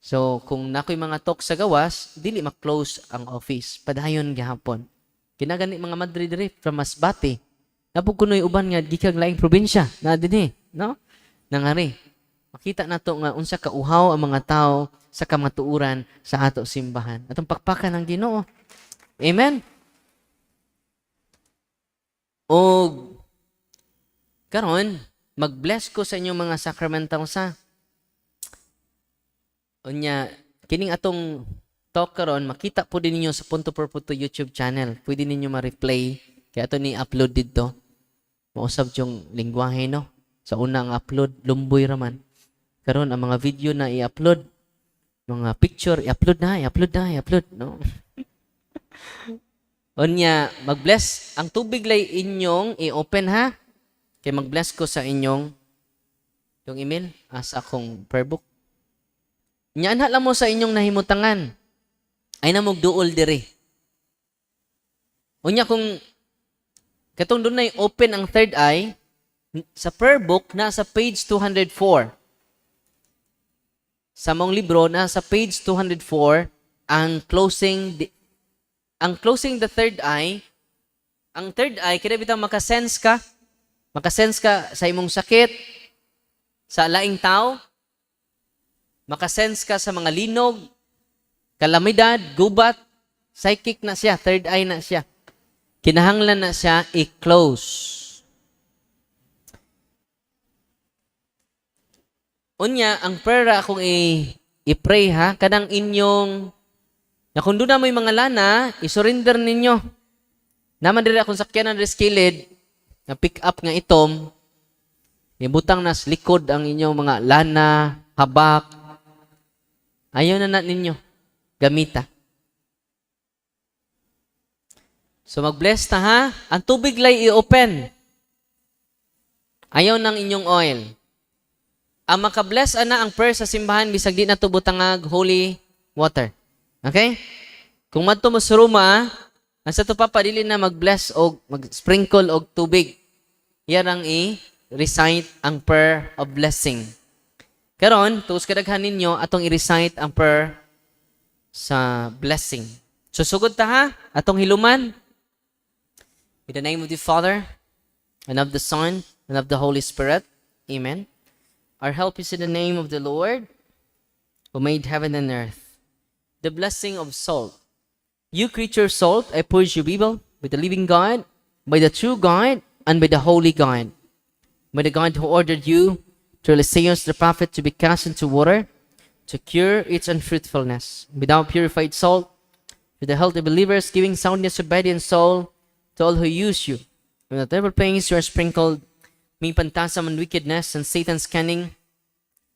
So kung nakoy mga talk sa gawas, dili ma-close ang office. Padayon gihapon. Kinagani mga Madrid diri from Masbate. Napug kunoy uban nga gikag laing probinsya na dinhi, no? Nangari. Makita nato nga unsa ka uhaw ang mga tao sa kamatuoran sa ato simbahan. Atong pakpakan ng Ginoo. Amen. O karon mag-bless ko sa inyong mga sacramental sa. Unya kining atong talk karon makita po din ninyo sa Punto por Punto YouTube channel. Pwede ninyo ma-replay kaya ato ni upload dito. Mausab yung lingwahe no. Sa una ang upload lumboy raman. Karon ang mga video na i-upload, mga picture i-upload no. Unya, mag-bless. Ang tubig lay inyong i-open ha. Kaya mag-bless ko sa inyong yung email sa akong prayer book. Nya anha lang mo sa inyong nahimutangan. Ay na magduol diri. Unya kung katong dunay open ang third eye sa prayer book nasa page 204. Sa mong libro nasa page 204 ang closing the third eye, ang third eye, kaya bitang makasense ka sa imong sakit, sa laing tao, makasense ka sa mga linog, kalamidad, gubat, psychic na siya, third eye na siya. Kinahanglan na siya i-close. Unya, ang prayer akong i-pray ha, kadang inyong na kung doon na mo yung mga lana, isurrender ninyo. Naman diri akong sakyanan diri skilid, na pick up nga itom, ibutang nas likod ang inyong mga lana, habak. Ayaw na ninyo gamita. So mag-bless ta ha. Ang tubig lay i-open. Ayaw ng inyong oil. Ang makabless ana ang prayer sa simbahan bisag di na to butangag holy water. Okay? Kung madto mo sa ruma, nasa to papadili na mag-bless o mag-sprinkle og tubig. Yan ang i-recite ang prayer of blessing. Karon, tuos kadaghan ninyo atong i-recite ang prayer sa blessing. Susugod ta ha, atong hiluman. In the name of the Father, and of the Son, and of the Holy Spirit. Amen. Our help is in the name of the Lord, who made heaven and earth. The blessing of salt. You creature salt, I purge you evil. by the living God, by the true God, and by the holy God, by the God who ordered you to Eliseus the prophet to be cast into water, to cure its unfruitfulness, without purified salt, with the healthy believers, giving soundness of body and soul to all who use you. And whatever pains you are sprinkled, may phantasm and wickedness and Satan's cunning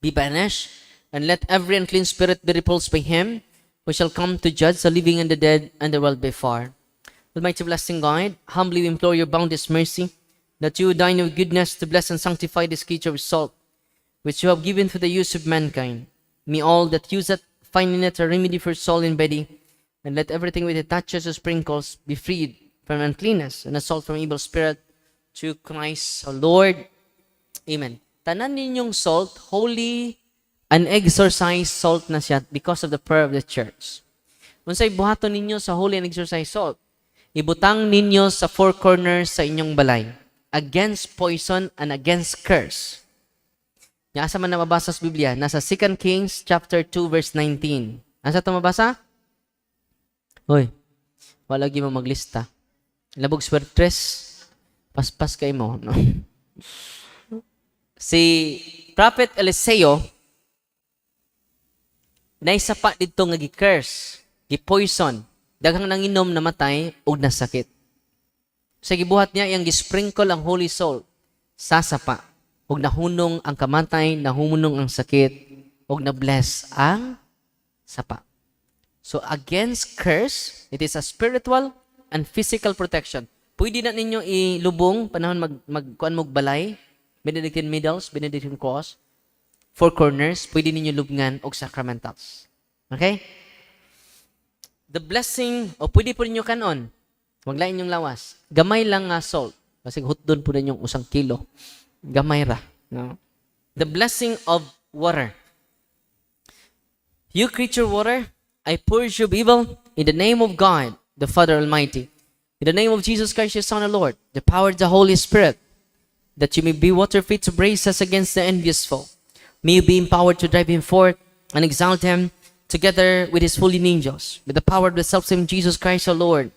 be banished, and let every unclean spirit be repulsed by him, who shall come to judge the living and the dead, and the world by far. Almighty blessing God, humbly we implore your boundless mercy, that you would dine with goodness to bless and sanctify this creature of salt, which you have given for the use of mankind. May all that use it find in it a remedy for soul and body, and let everything which it touches or sprinkles be freed from uncleanness and assault from evil spirit, through Christ our Lord. Amen. Tanan ninyong salt, holy and exorcised salt na siya because of the prayer of the church. Unsay buhaton ninyo sa holy and exorcised salt? Ibutang ninyo sa four corners sa inyong balay, against poison and against curse. Asa man na mabasa sa Biblia? Nasa 2 Kings chapter 2 verse 19. Asa ito mabasa? Hoy, wala lagi mo maglista. Labog swertres, paspas kay mo. No? Si Prophet Eliseo, naisapa dito nga gi-curse, gi-poison, daghang nanginom namatay ug nasakit. Sa gibuhat niya, iyang gisprinkle ang holy salt sa sapa, ug nahunong ang kamatay, nahumunong ang sakit, ug na-bless ang sapa. So against curse, it is a spiritual and physical protection. Pwede na ninyo ilubong, panahon magkuan mog balay, Benedictine Middles, Benedictine Cross, four corners, pwede ninyo lubngan og sacramentals. Okay? The blessing, o pwede po ninyo kanon, wag lain yung lawas. Gamay lang nga salt. Kasi hutdon po ninyong 1 kilo. Gamay ra. No? The blessing of water. You creature water, I purge you of evil in the name of God, the Father Almighty. In the name of Jesus Christ, your Son and Lord, the power of the Holy Spirit, that you may be water fit to brace us against the envious foe. May you be empowered to drive him forth and exalt him together with his holy angels, with the power of the selfsame Jesus Christ our Lord,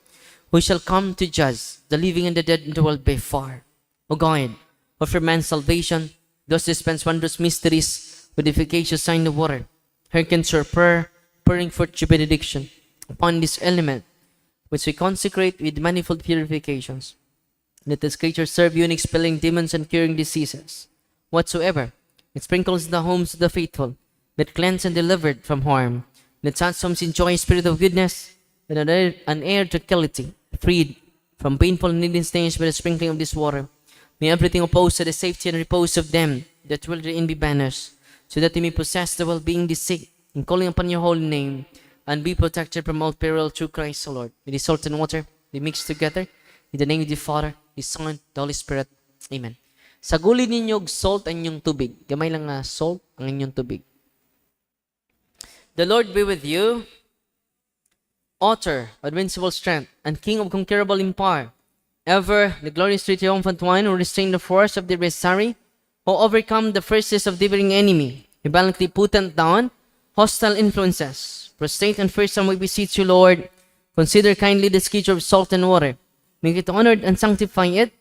who shall come to judge the living and the dead in the world by far. O God, offer man's salvation, thus dispense wondrous mysteries with the efficacious sign of water. Hearken to our prayer, pouring forth your benediction upon this element, which we consecrate with manifold purifications. Let this creature serve you in expelling demons and curing diseases, whatsoever it sprinkles in the homes of the faithful, that cleansed and delivered from harm. Let such homes enjoy a spirit of goodness and an air of tranquility, freed from painful and needing stains by the sprinkling of this water. May everything opposed to the safety and repose of them that will therein be banished, so that they may possess the well-being they seek in calling upon your holy name, and be protected from all peril through Christ the Lord. With the salt and water, they mix together, in the name of the Father, the Son, the Holy Spirit. Amen. Saguli ninyo og salt ang inyong tubig. Gamay lang nga salt ang inyong tubig. The Lord be with you, author of invincible strength, and King of conquerable in power. Ever the glorious triumphant one who restrained the force of the adversary, who overcome the fiercest of differing enemy, who valiantly put down hostile influences. Prostrate and fearsome we beseech you, Lord, consider kindly this creature of salt and water. Make it honored and sanctify it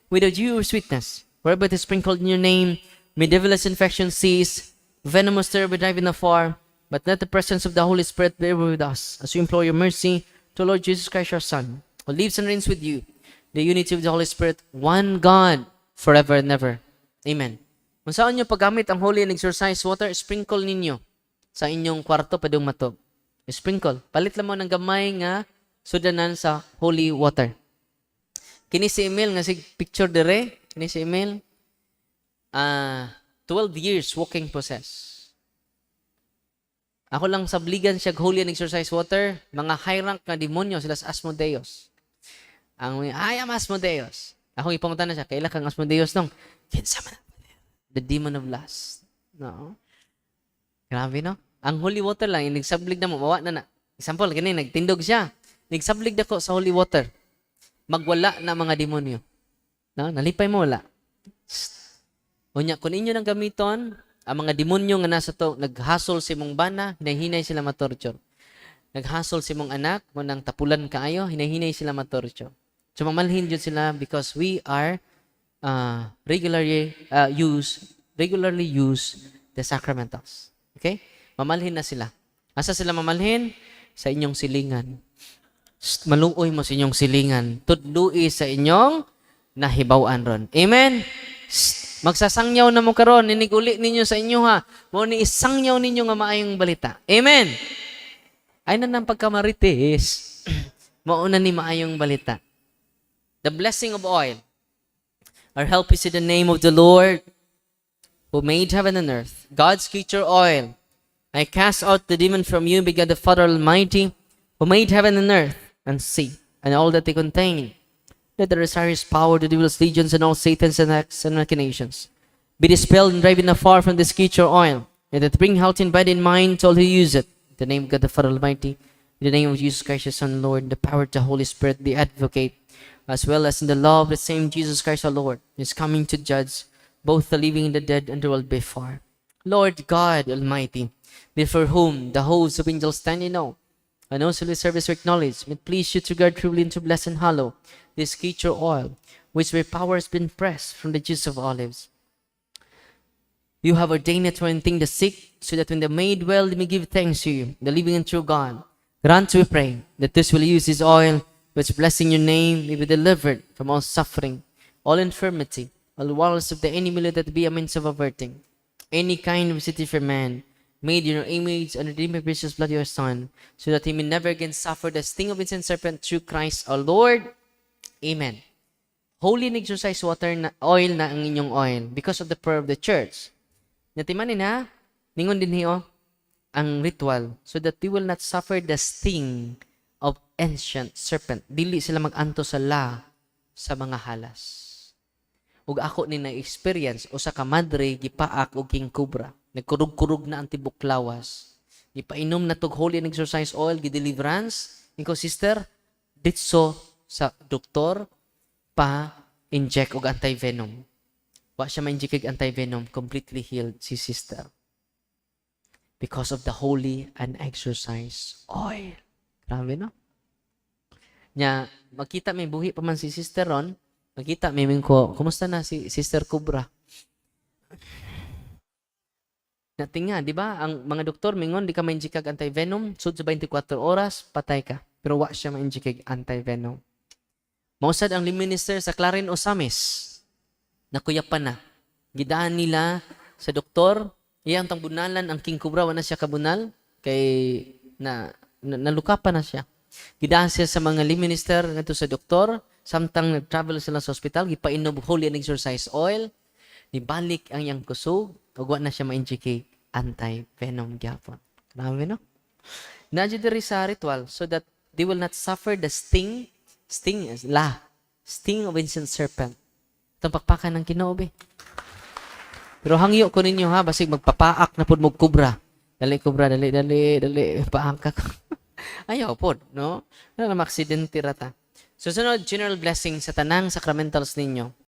with a due sweetness, whereby it is sprinkled in your name. May devilish infection cease, venomous terror be driven afar, but let the presence of the Holy Spirit be with us, as we implore your mercy to Lord Jesus Christ our Son, who lives and reigns with you, the unity of the Holy Spirit, one God, forever and ever. Amen. Kung saan nyo paggamit ang holy and exorcised water, sprinkle ninyo sa inyong kwarto padung matog. Sprinkle. Palit lang mo ng gamay nga sudanan sa holy water. Kini si Emil nga si picture dire, kini si Emil 12 years walking possessed. Ako lang sabligan siya holy and exorcised water, mga high rank na demonyo sila sa Asmodeus. Ang I am Asmodeus. Ako ipangutan na siya, kailan kang Asmodeus nung? Kinsa man. The demon of lust. No? Grabe no? Ang holy water lang, nagsablig na mo, mawa na na. Example, ganyan, nagtindog siya. Nagsablig na ko sa holy water. Magwala na mga demonyo. No? Nalipay mo, wala. Unya, kung inyo nang gamiton, ang mga demonyo nga nasa to, naghasol si mong bana, hinahinay sila matorture. Naghasol si mong anak, kung nang tapulan kaayo, hinahinay sila matorture. So mamalhin jud sila because we are regularly use the sacramentals. Okay? Mamalhin na sila. Asa sila mamalhin? Sa inyong silingan. Maluoy mo sa inyong silingan. Tudlui sa inyong nahibaw-an ron. Amen? Magsasangyaw na mo karon, niniguli ninyo sa inyo ha. Mo ni isangyaw ninyo nga maayong balita. Amen? Ay na ng pagkamarites. Mauna ni maayong balita. The blessing of oil. Our help is in the name of the Lord who made heaven and earth. God's creature oil. I cast out the demon from you, begat the Father Almighty, who made heaven and earth and sea, and all that they contain. Let the Osiris power, the devil's legions, and all Satan's and acts and machinations be dispelled and driven afar from this creature oil, and that bring health in body and mind to all who use it. In the name of God the Father Almighty, in the name of Jesus Christ, your Son, Lord, in the power of the Holy Spirit, the Advocate, as well as in the love of the same Jesus Christ our Lord, is coming to judge both the living and the dead and the world before. Lord God Almighty, before whom the hosts of angels stand in awe, and also the service we acknowledge, may it please you to guard truly and to bless and hallow this creature oil, which by power has been pressed from the juice of olives. You have ordained it to anointing the sick, so that when they made well, they may give thanks to you, the living and true God. Grant, we pray, that this will use this oil, which blessing your name may be delivered from all suffering, all infirmity, all walls of the enemy, let that be a means of averting any kind of city for man, made in your image and redeemed by precious blood of your Son, so that he may never again suffer the sting of its serpent through Christ our Lord. Amen. Holy and exercise water na oil na ang inyong oil because of the prayer of the church. Natimanin ha, ningon din hiyo ang ritual so that they will not suffer the sting of ancient serpent. Dili sila maganto sa sa mga halas. Ug ako ni na-experience o sa kamadre gipaak og king cobra. Nagkurug-kurug na ang tibok lawas. Gipainom na tog holy and exercise oil, gideliverance. Ikaw sister, ditso sa doktor pa inject og anti-venom. Wa siya ma-inject og anti-venom, completely healed si sister. Because of the holy and exercise oil. Grabe no? Nya, makita may buhi pa man si sister ron, makita may ko, kumusta na si Sister Cobra? Natinga, di ba? Ang mga doktor mingon di ka ma-inject og anti-venom, sud sa 24 oras patay ka. Pero wa siya ma-inject og anti-venom. Mausad ang minister sa Clarin Osamis. Nakuyapan na. Gidaan nila sa doktor, iyang tangbunalan ang king cobra, wala siya kabunal kay nalukapan na siya. Gidaan siya sa mga minister ngadto sa doktor, samtang nag-travel sila sa hospital, gipainom holy and exercise oil, nibalik ang iyang kusog, ug wa na siya ma-inject anti-venom gyapon. Grabe no? Nadyo diri sa ritual so that they will not suffer the sting of ancient serpent. Itong pakpakan ng Kinoo. Pero hangyo ko ninyo ha, basig magpapaak na pud mo kubra. Dali kubra, dali, paak ka. Ayaw pod, no? Na maksidente rata. So sunod, general blessing sa tanang sacramentals ninyo.